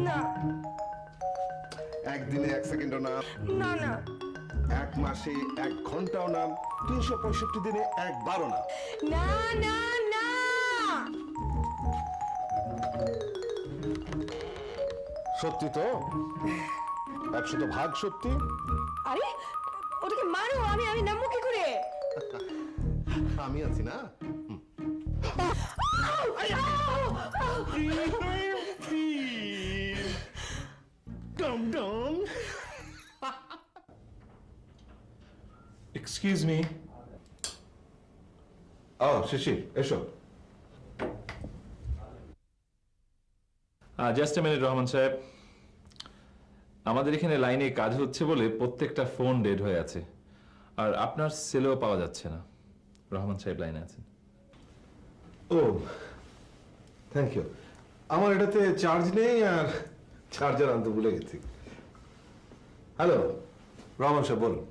না একদিনে 1 সেকেন্ডও না, না না, 1 মাসে 1 ঘন্টাও না, 365 দিনে একবারও না। না না না। সত্যি তো? 100% সত্যি? আরে ওটাকে মারো, আমি নামবো কি করে? আমি আছি না? Excuse me. ও শিশির, এসো। জাস্ট এ মিনিট রহমান সাহেব, আমাদের এখানে লাইনে কাজ হচ্ছে বলে প্রত্যেকটা ফোন ডেড হয়ে আছে, আর আপনার সেলেও পাওয়া যাচ্ছে না। রহমান সাহেব লাইনে আছেন। ও থ্যাংক ইউ। আমার এটাতে চার্জ নেই, আর চার্জার আনতে ভুলে গেছি। হ্যালো রহমান সাহেব, বলুন।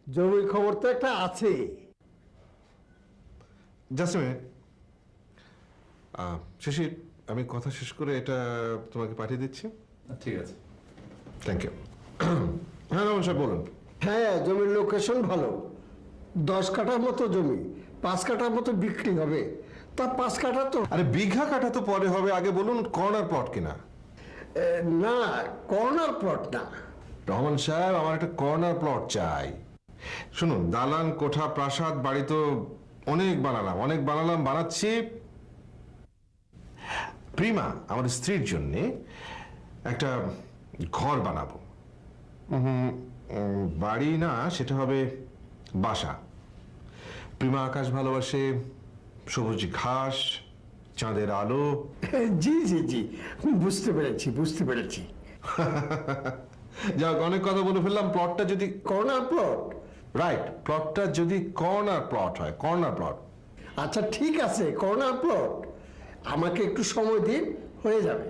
জরুরি খবর তো একটা আছে। Just minute. শিশির, আমি কথা শেষ করে এটা তোমাকে পাঠিয়ে দিচ্ছি। ঠিক আছে। Thank you. হ্যাঁ রহমান সাহেব, বলুন। হ্যাঁ, জমির লোকেশন ভালো। 10 কাঠার মতো জমি, 5 কাঠার মতো বিক্রি হবে। তা 5 কাঠা তো আরে বিঘা কাঠা তো পরে হবে, আগে বলুন কর্নার প্লট কিনা। না, কর্নার প্লট না। রহমান সাহেব, আমার একটা কর্নার প্লট চাই। শুনুন, দালান কোঠা প্রাসাদ বাড়ি তো অনেক বানালাম, বানাচ্ছি। প্রিমা আমার স্ত্রীর জন্য একটা ঘর বানাবো। বাড়ি না, সেটা হবে বাসা। প্রিমা আকাশ ভালোবাসে, সবুজ ঘাস, চাঁদের আলো। জি জি জি, বুঝতে পেরেছি। যাক, অনেক কথা বলে ফেললাম। প্লটটা যদি কর্নার প্লট? রাইট, প্লটটা যদি কর্নার প্লট হয়, কর্নার প্লট। আচ্ছা ঠিক আছে, কর্নার প্লট। আমাকে একটু সময় দিন, হয়ে যাবে।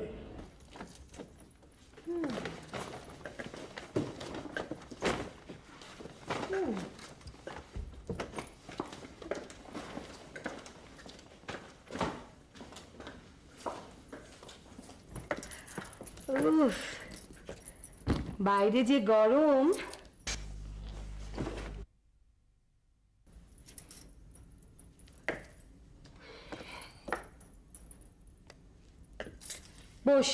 উফ, বাইরে যে গরম। বস।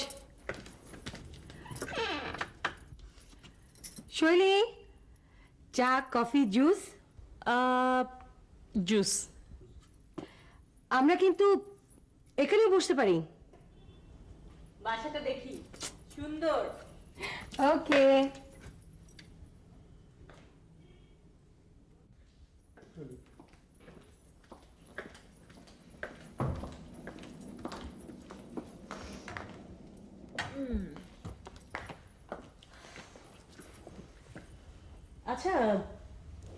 শৈলী, চা, কফি, জুস? জুস। আমরা কিন্তু এখানেও বসতে পারি। বাসাটা দেখি সুন্দর। ওকে। আচ্ছা,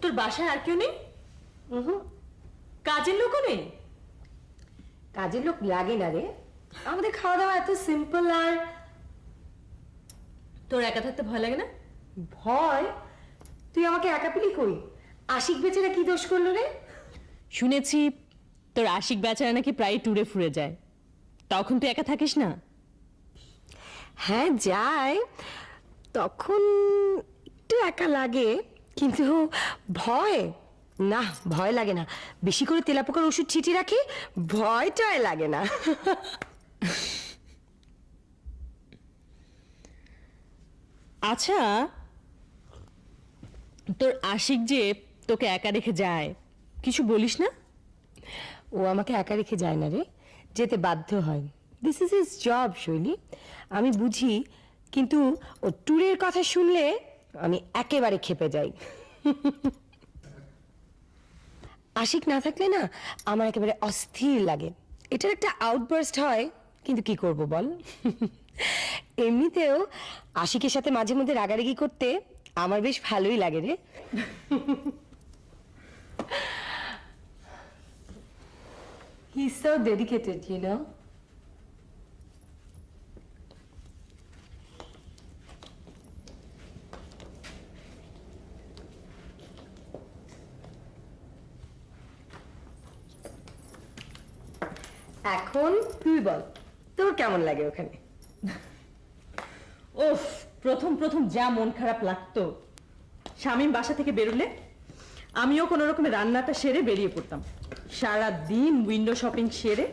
তোর বাসায় আর কেউ নেই? কাজের লোকও নেই? কাজের লোক লাগে না রে, আমাদের খাওয়া দাওয়া এত সিম্পল। আর তোর একা থাকতে ভয় লাগে না? ভয়? তুই আমাকে একা পেলি কই? আশিক বেচারা কি দোষ করলো রে? শুনেছি তোর আশিক বেচারা নাকি প্রায় ট্যুরে ফুরে যায়, তখন তুই একা থাকিস না? হ্যাঁ যায়, তখন একটু একা লাগে, কিন্তু ভয় না, ভয় লাগে না। বেশি করে তেলাপোকার ওষুধ ছিটিয়ে রাখি, ভয় টয় লাগে না। আচ্ছা, তোর আশিক যে তোকে একা রেখে যায়, কিছু বলিস না? ও আমাকে একা রেখে যায় না রে, যেতে বাধ্য হয়। দিস ইজ হিজ জব শৈলী, আমি বুঝি, কিন্তু ও ট্যুরের কথা শুনলে আমি একেবারে ক্ষেপে যাই। আশিক না থাকলে না আমার একেবারে অস্থির লাগে। এটার একটা আউটবার্স্ট হয়, কিন্তু কি করব বল। এমনিতেও আশিকের সাথে মাঝে মধ্যে রাগারাগি করতে আমার বেশ ভালোই লাগে রে। He's so dedicated, you know. এখন তুই বল, তোর কেমন লাগে ওখানে? ওফ, প্রথম প্রথম যা মন খারাপ লাগতো। শামীম বাসা থেকে বেরোলে আমিও কোনো রকমে রান্নাটা সেরে বেরিয়ে পড়তাম। সারা দিন উইন্ডো শপিং সেরে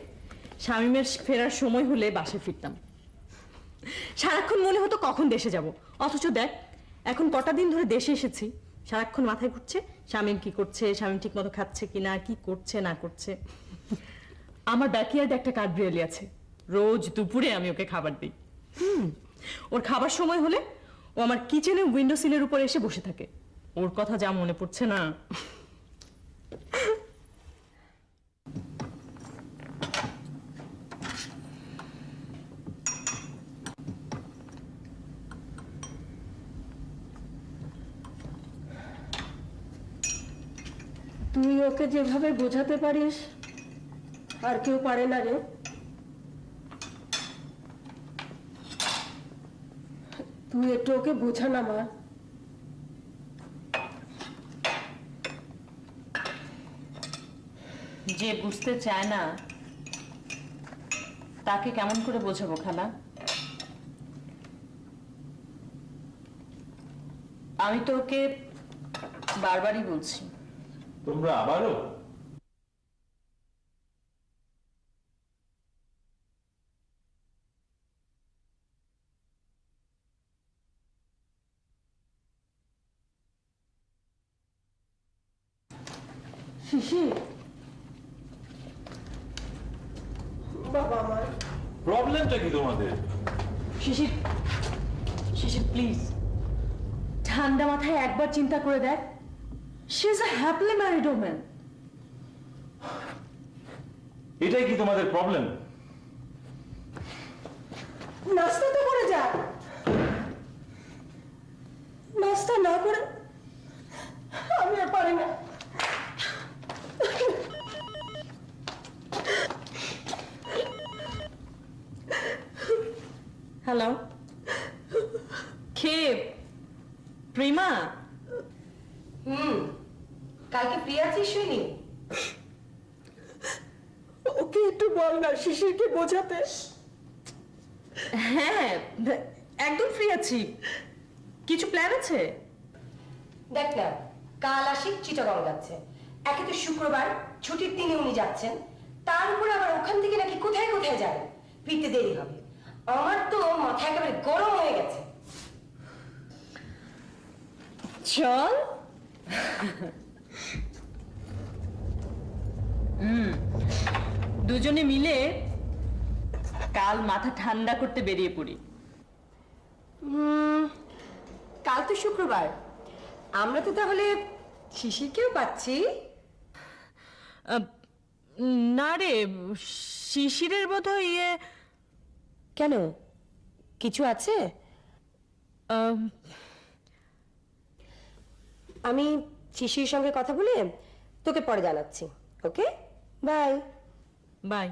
শামীমের ফেরার সময় হলে বাসায় ফিরতাম। সারাক্ষণ মনে হতো কখন দেশে যাব, অথচ দেখ এখন কটা দিন ধরে দেশে এসেছি, সারাক্ষণ মাথায় ঘুরছে শামীম কি করছে, শামীম ঠিক মতো খাচ্ছে কিনা, কি করছে না করছে। আমার ব্যাকইয়ার্ডে একটা কাঠবিড়ালি আছে, রোজ দুপুরে আমি ওকে খাবার দিই। ওর খাবার সময় হলে ও আমার কিচেনে উইন্ডো সিলের উপরে এসে বসে থাকে। ওর কথা যা মনে পড়ছে না। তুই ওকে যেভাবে বোঝাতে পারিস আর কেউ পারে না রে। তুই একটু ওকে বোঝা না মা। যে বুঝতে চায় না তাকে কেমন করে বোঝাবো খালা? আমি তো ওকে বারবারই বলছি। তোমরা আবারও? শিশির, বাবা আমার। প্রবলেমটা কি তোমাদের? শিশির, শিশির প্লিজ ঠান্ডা মাথায় একবার চিন্তা করে দেখ। She is a happily married woman. এটাই কি তোমাদের প্রবলেম? নাস্তা তো করে যা। নাস্তা না করে আমি আর পারি না। হ্যালো, কে? প্রিমা? কালকে ফ্রি আছিস শুনি? ওকে একটু বল না শিশিরকে বোঝাতে। হ্যাঁ, একদম ফ্রি আছি। কিছু প্ল্যান আছে? দেখ না, কাল আশিক চিটাগং যাচ্ছে। একে তো শুক্রবার, ছুটির দিনে উনি যাচ্ছেন, তার উপরে আবার ওখান থেকে নাকি কোথায় কোথায় যাবে, ফিরতে দেরি হবে। আমার তো মাথা একেবারে গরম হয়ে গেছে। চল। দুজনে মিলে কাল মাথা ঠান্ডা করতে বেরিয়ে পড়ি। কাল তো শুক্রবার, আমরা তো তাহলে শিশিরকেও পাচ্ছি। না রে, শিশিরের বোধহয় কেন, কিছু আছে? আমি শিশির সঙ্গে কথা বলে তোকে পরে জানাচ্ছি। Okay, bye. Bye.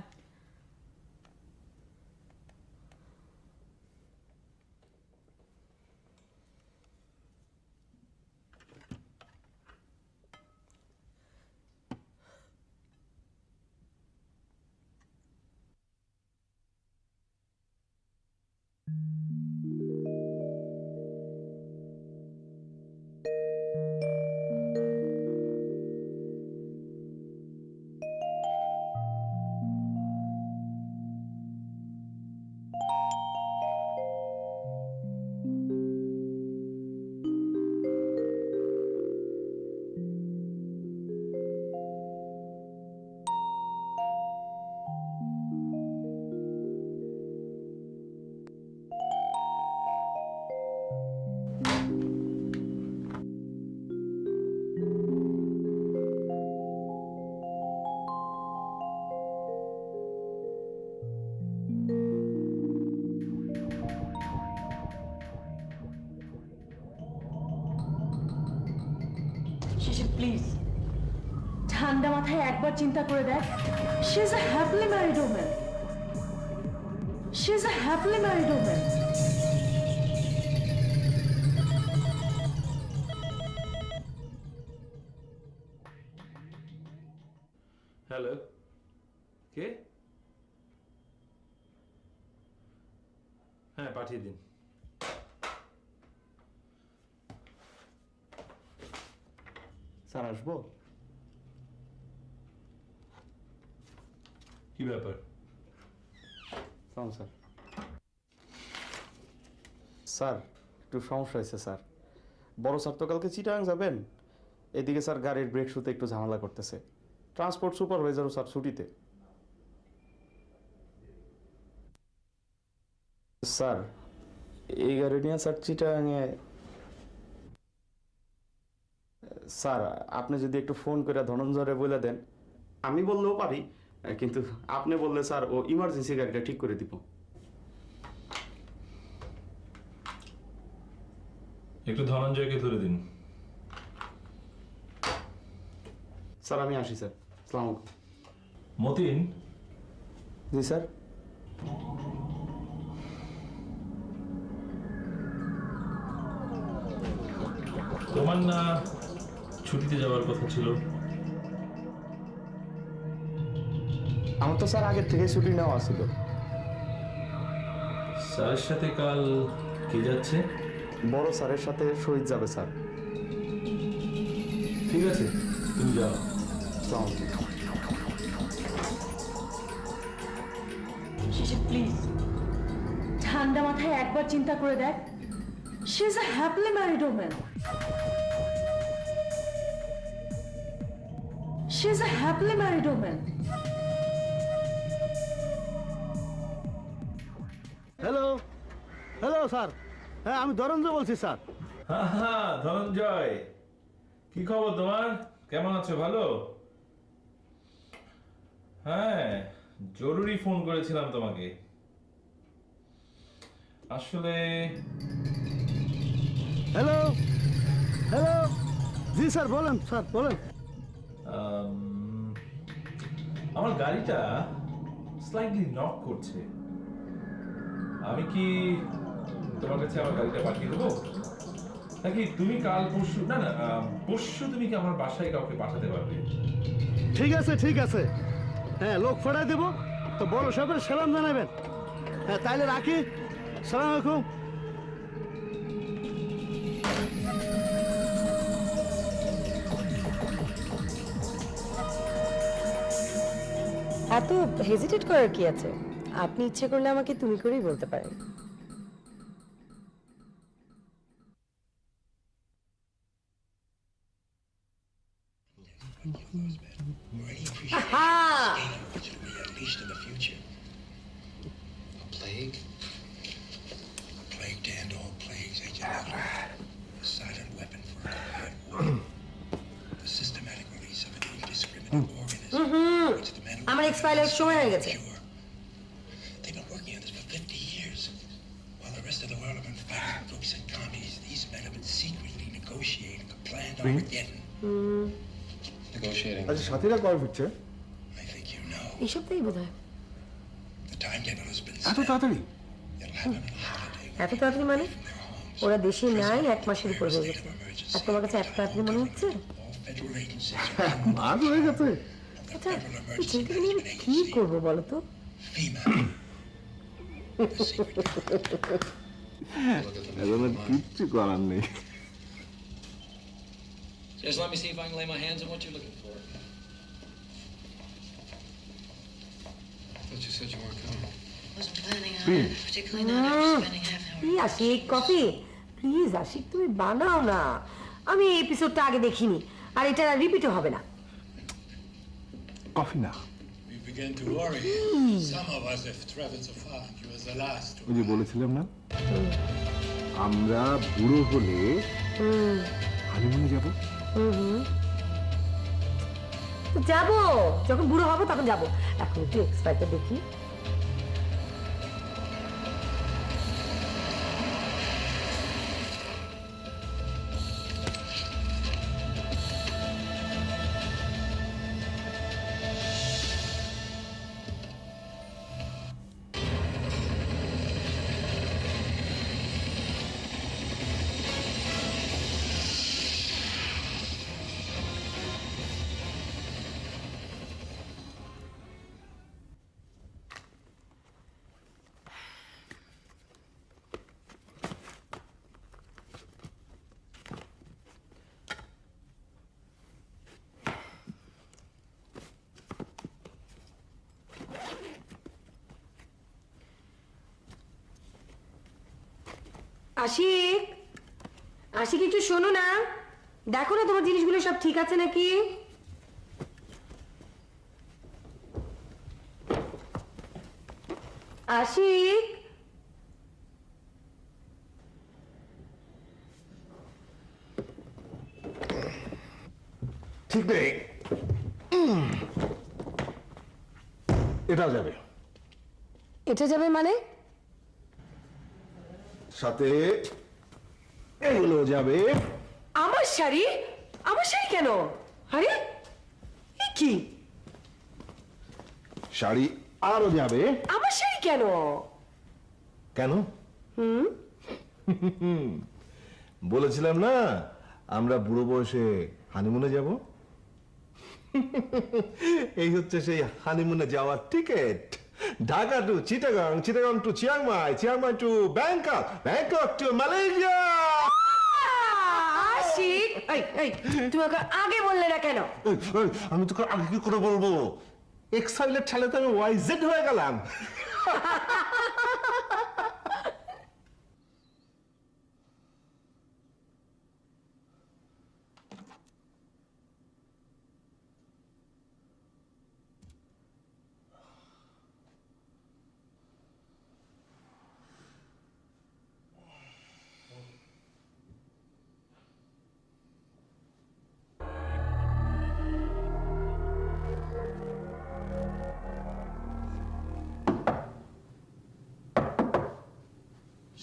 Shishir please, ঠান্ডা মাথায় একবার চিন্তা করে দেখ। She is a happily married woman. She is a happily married woman. Hello, কে? হ্যাঁ, পাঠিয়ে দিন। স্যার আসবো? কি ব্যাপার? সালাম স্যার। স্যার একটু সমস্যা হয়েছে স্যার। বড় স্যার তো কালকে চিটাগাং যাবেন, এদিকে স্যার গাড়ির ব্রেক শুতে একটু ঝামেলা করতেছে। ট্রান্সপোর্ট সুপারভাইজারও স্যার ছুটিতে। স্যার এই গাড়ি নিয়ে স্যার চিটাগাংয়ে। স্যার আপনি যদি একটু ফোন করে ধনঞ্জয়রে বলে দেন। আমি বললেও পারি, কিন্তু আপনি বললে স্যার ও ইমার্জেন্সি গাড়িটা ঠিক করে দিব। একটু ধনঞ্জয়কে ধরে দিন। স্যার আমি আসি স্যার। আসসালামু আলাইকুম। মতিন, জি স্যার। তোমার না ছুটিতে যাওয়ার কথা ছিল? আমার তো স্যার আগের থেকে ছুটি নেওয়া ছিল। স্যারের সাথে কাল কে যাচ্ছে? বড় স্যারের সাথে শহীদ যাবে স্যার। ঠিক আছে, তুমি যাও। আসসালামু আলাইকুম। শিশির প্লিজ, ঠান্ডা মাথায় একবার চিন্তা করে দেখ। She is a happily married woman. She is a happily married woman. Hello, hello sir. হ্যাঁ আমি ধনঞ্জয় বলছি স্যার। হ্যাঁ, ধনঞ্জয়, কি খবর তোমার? কেমন আছো? ভালো? হ্যাঁ, জরুরি ফোন করেছিলাম তোমাকে। আসলে হ্যালো, হ্যালো। জি স্যার বলেন, স্যার বলেন। আমার গাড়িটা স্লাইটলি নক করছে। আমি কি তোমার কাছে আমার গাড়িটা পাঠিয়ে দেবো, নাকি তুমি কাল পরশু, না না পরশু তুমি কি আমার বাসায় কাউকে পাঠাতে পারবে? ঠিক আছে, ঠিক আছে। হ্যাঁ লোক ফেরাই দেবো, তো বড় সাহেবের সালাম জানাবেন। হ্যাঁ তাইলে রাখি। সালাম আলাইকুম। এত হেজিটেট করার কি আছে? আপনি ইচ্ছে করলে আমাকে তুমি করেই বলতে পারেন। আহা! plague? A plague to end all plagues, Agent Adler. A silent weapon for a quiet war. The systematic release of an indiscriminate organism. Which the men who আমার এক্সপায়ার সময় হয়ে গেছে। cure. They've been working on this for 50 years. While the rest of the world have been fighting crooks and commies, these men have been secretly negotiating a planned Armageddon. Negotiating. আচ্ছা সাথীরা কবে ফিরছে? I think you know. এই সপ্তাহেই বোধ হয়। The timetable has been এত set. তাড়াতাড়ি? It'll happen on a holiday. এত তাড়াতাড়ি মানে? From their homes. ওরা দেশে নাই 1 মাসের উপর হয়ে State গেছে। of emergency. আর তোমার কাছে এত তাড়াতাড়ি মনে হচ্ছে? All federal agencies are মাস হয়ে গেছে। the আচ্ছা Federal এই Emergency ছেলেটাকে নিয়ে Management আমি কি Agency, করবো বলো তো? FEMA. The secret এখন আর কিচ্ছু করার নেই। Just let me see if I can lay my hands on what you're looking for. I thought you said you weren't coming. Wasn't planning on it, particularly not after spending half an hour. কি Ashiq coffee please Ashiq তুমি বানাও না, আমি এই এপিসোডটা আগে দেখিনি আর এটা রিপিটও হবে না। কফি না, We began to worry. Some of us have traveled so far. You were the last. ওই যে বলেছিলাম না আমরা বুড়ো হলে হানিমুনে যাব। তো যাবো, যখন বুড়ো হবো তখন যাবো, এখন একটু এক্সপায়ারটা দেখি। আশিক আশিক একটু শোনো না, দেখো না তোমার জিনিসগুলো সব ঠিক আছে নাকি। আশিক ঠিক নেই, এটাও যাবে। এটা যাবে মানে? সাথে এগুলো যাবে। আমার শাড়ি? আমার শাড়ি কেন? আরে এ কি? শাড়ি আরো যাবে। আমার শাড়ি কেন? কেন? বলেছিলাম না আমরা বুড়ো বয়সে হানিমুনে যাব। এই হচ্ছে সেই হানিমুনে যাওয়ার ticket. Dhaka to Chittagong, Chittagong to Chiang Mai, Chiang Mai to Bangkok, Bangkok to Malaysia. Ashik এই এই তুমি ওকে আগে বললে না কেন? আমি তোকে আগে কি করে বলবো? এক্সাইলের ছেলে তো আমি ওয়াইজেড হয়ে গেলাম।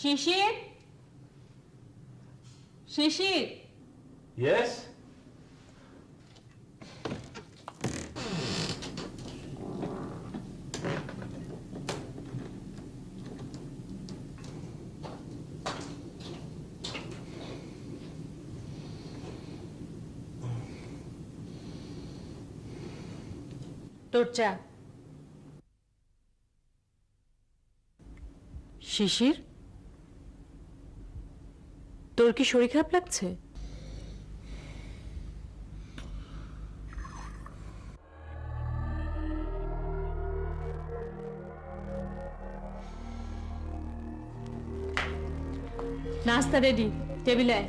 শিশির, শিশির, ইয়েস। তোর চা। শিশির, তোর কি শরীর খারাপ লাগছে? নাস্তা রেডি, টেবিলে আয়।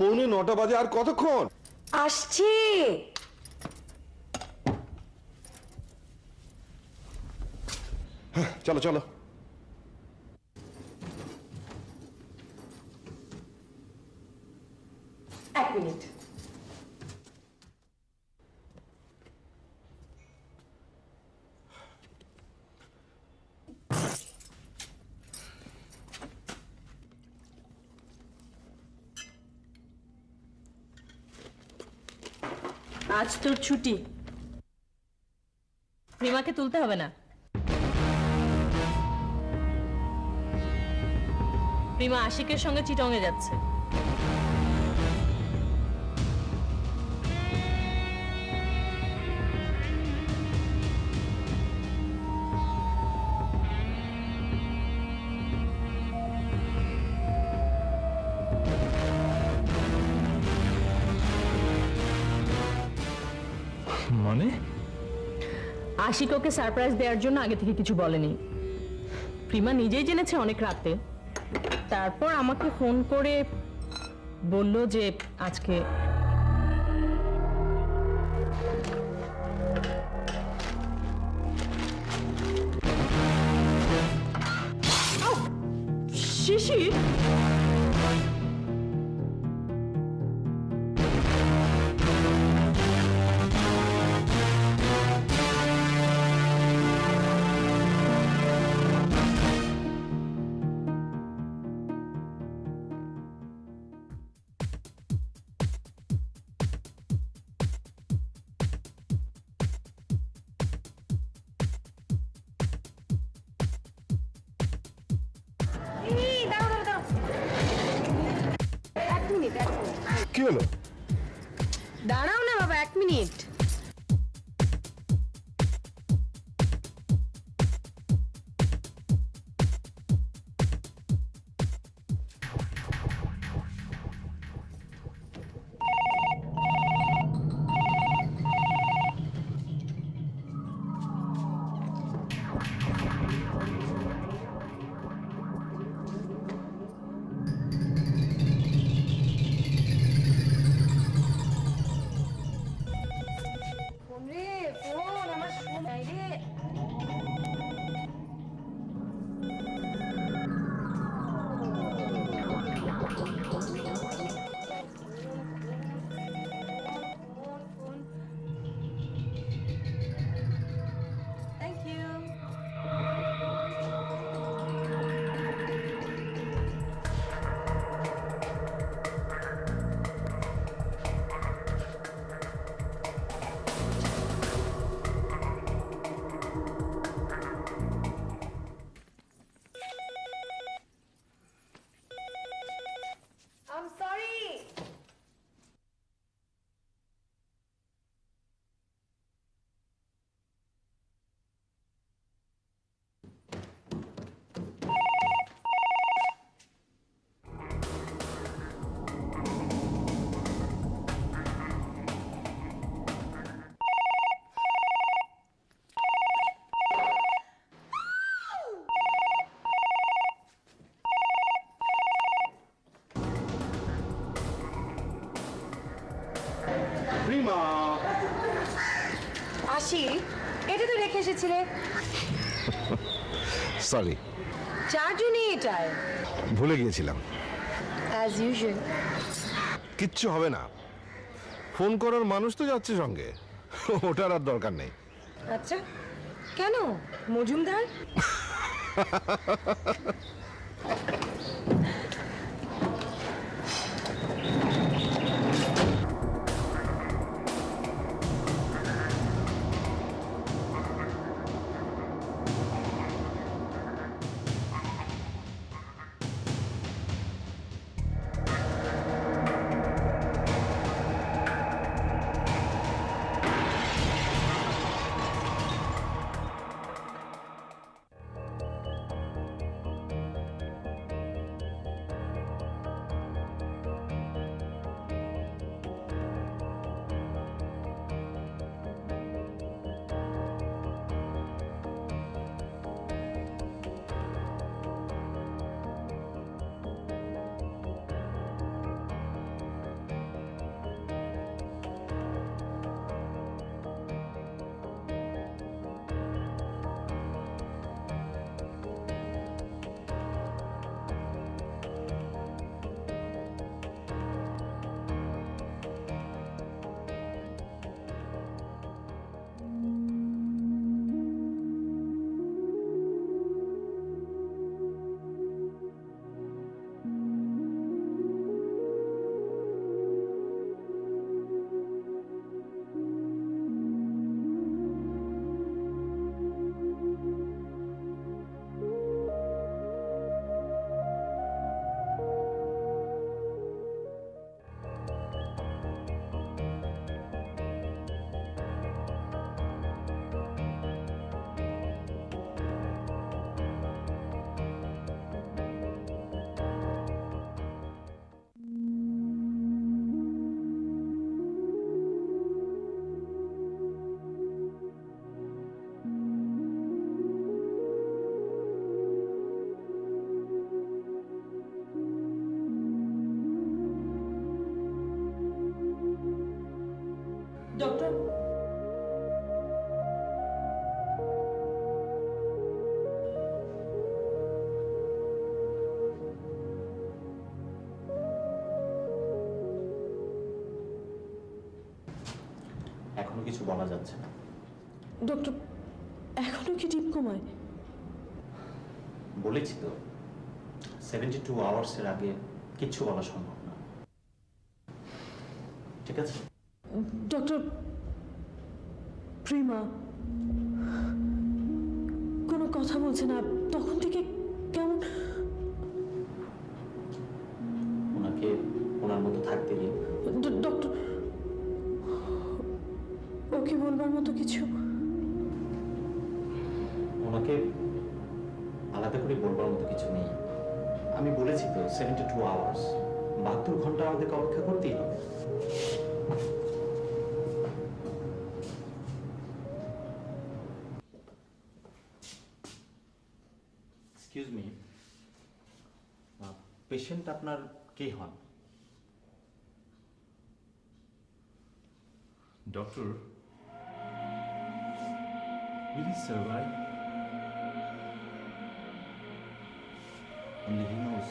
9:45 বাজে, আর কতক্ষণ? আসছি। চলো চলো। এক মিনিট। আজ তোর ছুটি, রিমাকে তুলতে হবে না। রিমা আশিকের সঙ্গে চিটংয়ে যাচ্ছে। মানে আশিক ওকে সারপ্রাইজ দেওয়ার জন্য আগে থেকে কিছু বলেনি। প্রিমা নিজেই জেনেছে অনেক রাতে, তারপর আমাকে ফোন করে বলল যে আজকে শিশির। কি হলো? দাঁড়াও না বাবা, 1 মিনিট। I'm sorry. রিমা, আসি, এটা তো রেখে এসেছিলে। সরি, চারজনই এটায়। ভুলে গিয়েছিলাম। As usual. কিচ্ছু হবে না, ফোন করার মানুষ তো যাচ্ছে সঙ্গে, ওটার আর দরকার নেই। আচ্ছা, কেন মজুমদার? ডক্টর এখনো কিছু বলা যাচ্ছে না। ডক্টর এখনো কি ডিপ কমায়? বলেছি তো 72 আওয়ার্সের আগে কিচ্ছু বলা সম্ভব না। ঠিক আছে? ডক্টর প্রিমা কোনো কথা বলছে না, তখন থেকে কেমন। ওনাকে ওনার মতো থাকতে দিন। ডক্টর ওকে বলবার মতো কিছু? ওনাকে আলাদা করে বলবার মতো কিছু নেই। আমি বলেছি তো 72 আওয়ার্স, 72 ঘন্টা আমাদেরকে অপেক্ষা করতেই হবে। এক্সকিউজ মি, পেশেন্ট আপনার কে হন? Doctor, will he survive? Only he knows.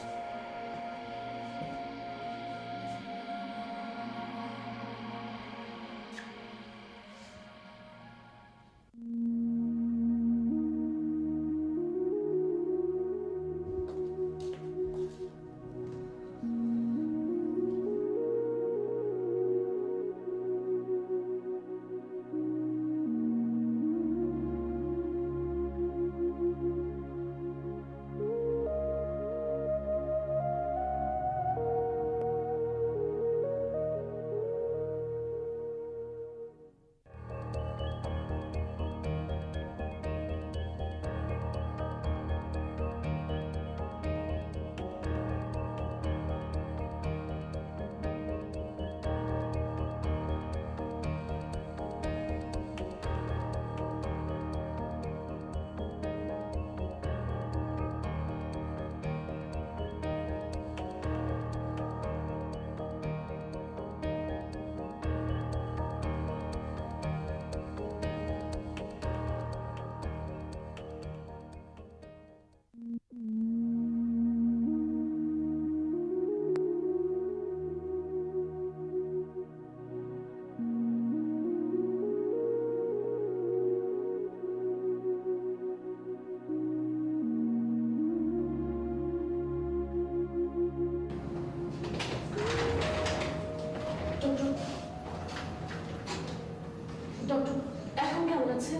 Doctor এখন কেমন আছে?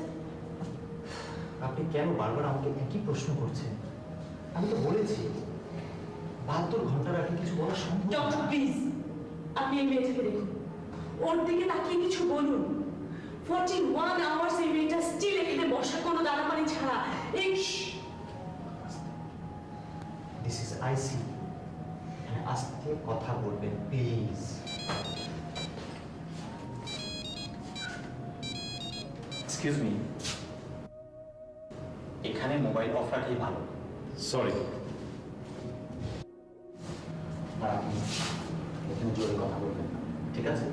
আপনি কেন বারবার আমাকে একই প্রশ্ন করছেন? আমি তো বলেছি 72 ঘন্টার আগে কিছু বলা সম্ভব না। ডক্টর প্লিজ আপনি এই মেয়েটাকে দেখুন, ওর দিকে তাকিয়ে কিছু বলুন। 41 আওয়ার্স এই মেয়েটা স্টিল এখানে বসা, কোনো দানাপানি ছাড়া। দিস ইজ আইসি। আস্তে কথা বলবেন প্লিজ। এক্সকিউজ মি, এখানে মোবাইল অফ রাখাই ভালো। Sorry. আর আপনি এখানে জোরে কথা বলবেন না, ঠিক আছে?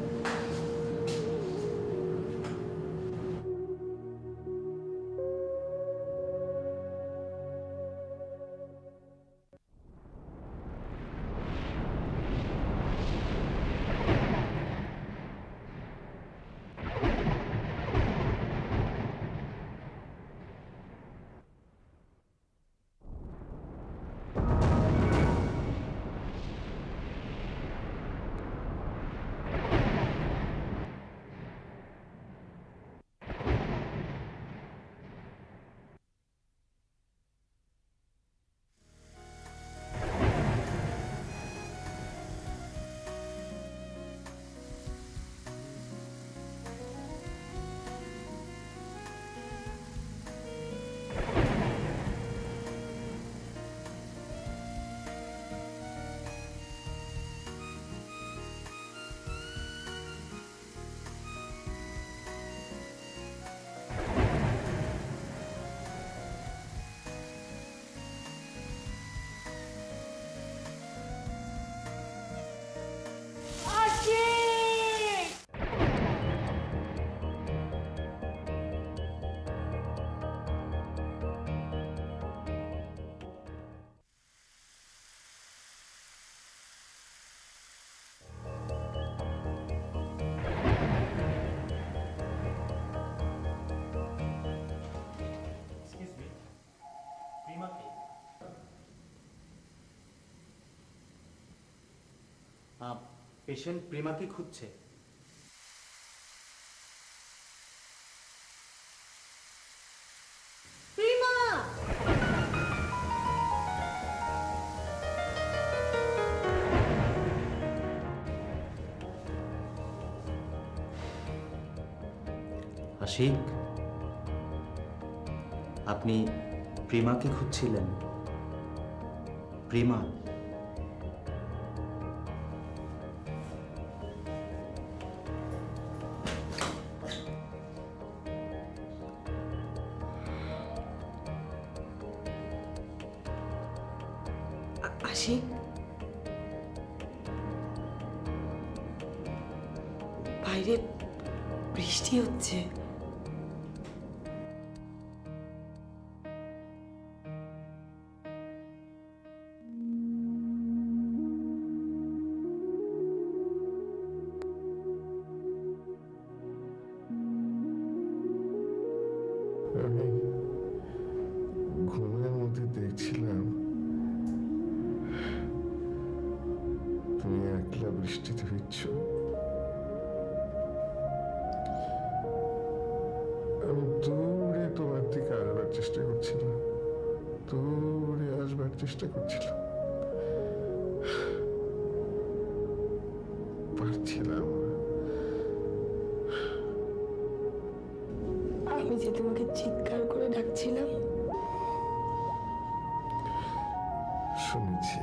পেশেন্ট প্রিমাকে খুঁজছে। আশিক, আপনি প্রিমাকে খুঁজছিলেন? প্রিমা, আশিক, বাইরে বৃষ্টি হচ্ছে। আমি ঘুমের মধ্যে দেখছিলাম তুমি একলা বৃষ্টিতে ভিজছ। আমি দৌড়ে তোমার দিকে আসবার চেষ্টা করছিলাম, দৌড়ে আসবার চেষ্টা করছিলাম, পারছিলাম না। আমি যে তোমাকে চিৎকার করে ডাকছিলাম, শুনেছি।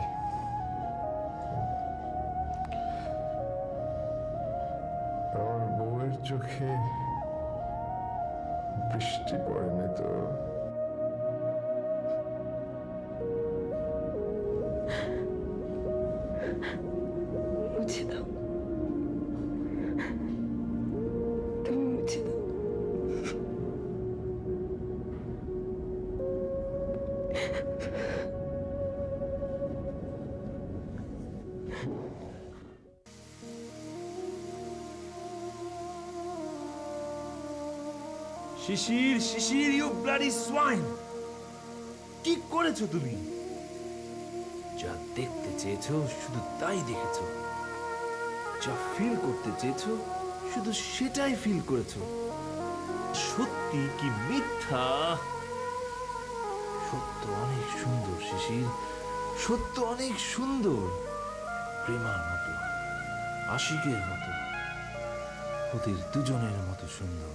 আমার বউয়ের চোখে বৃষ্টি পড়েনি তো? মুছে দাও, তুমি মুছে দাও। শিশির, শিশির, ইউ ব্লাডি সোয়াইন! কি করেছো তুমি? যা দেখতে চেয়েছো শুধু তাই দেখেছো, যা ফিল করতে চেয়েছো শুধু সেটাই ফিল করেছো। সত্যি কি মিথ্যা? সত্য অনেক সুন্দর শিশির, সত্য অনেক সুন্দর। প্রেমার মতো, আশিকের মতো, ওদের দুজনের মতো সুন্দর।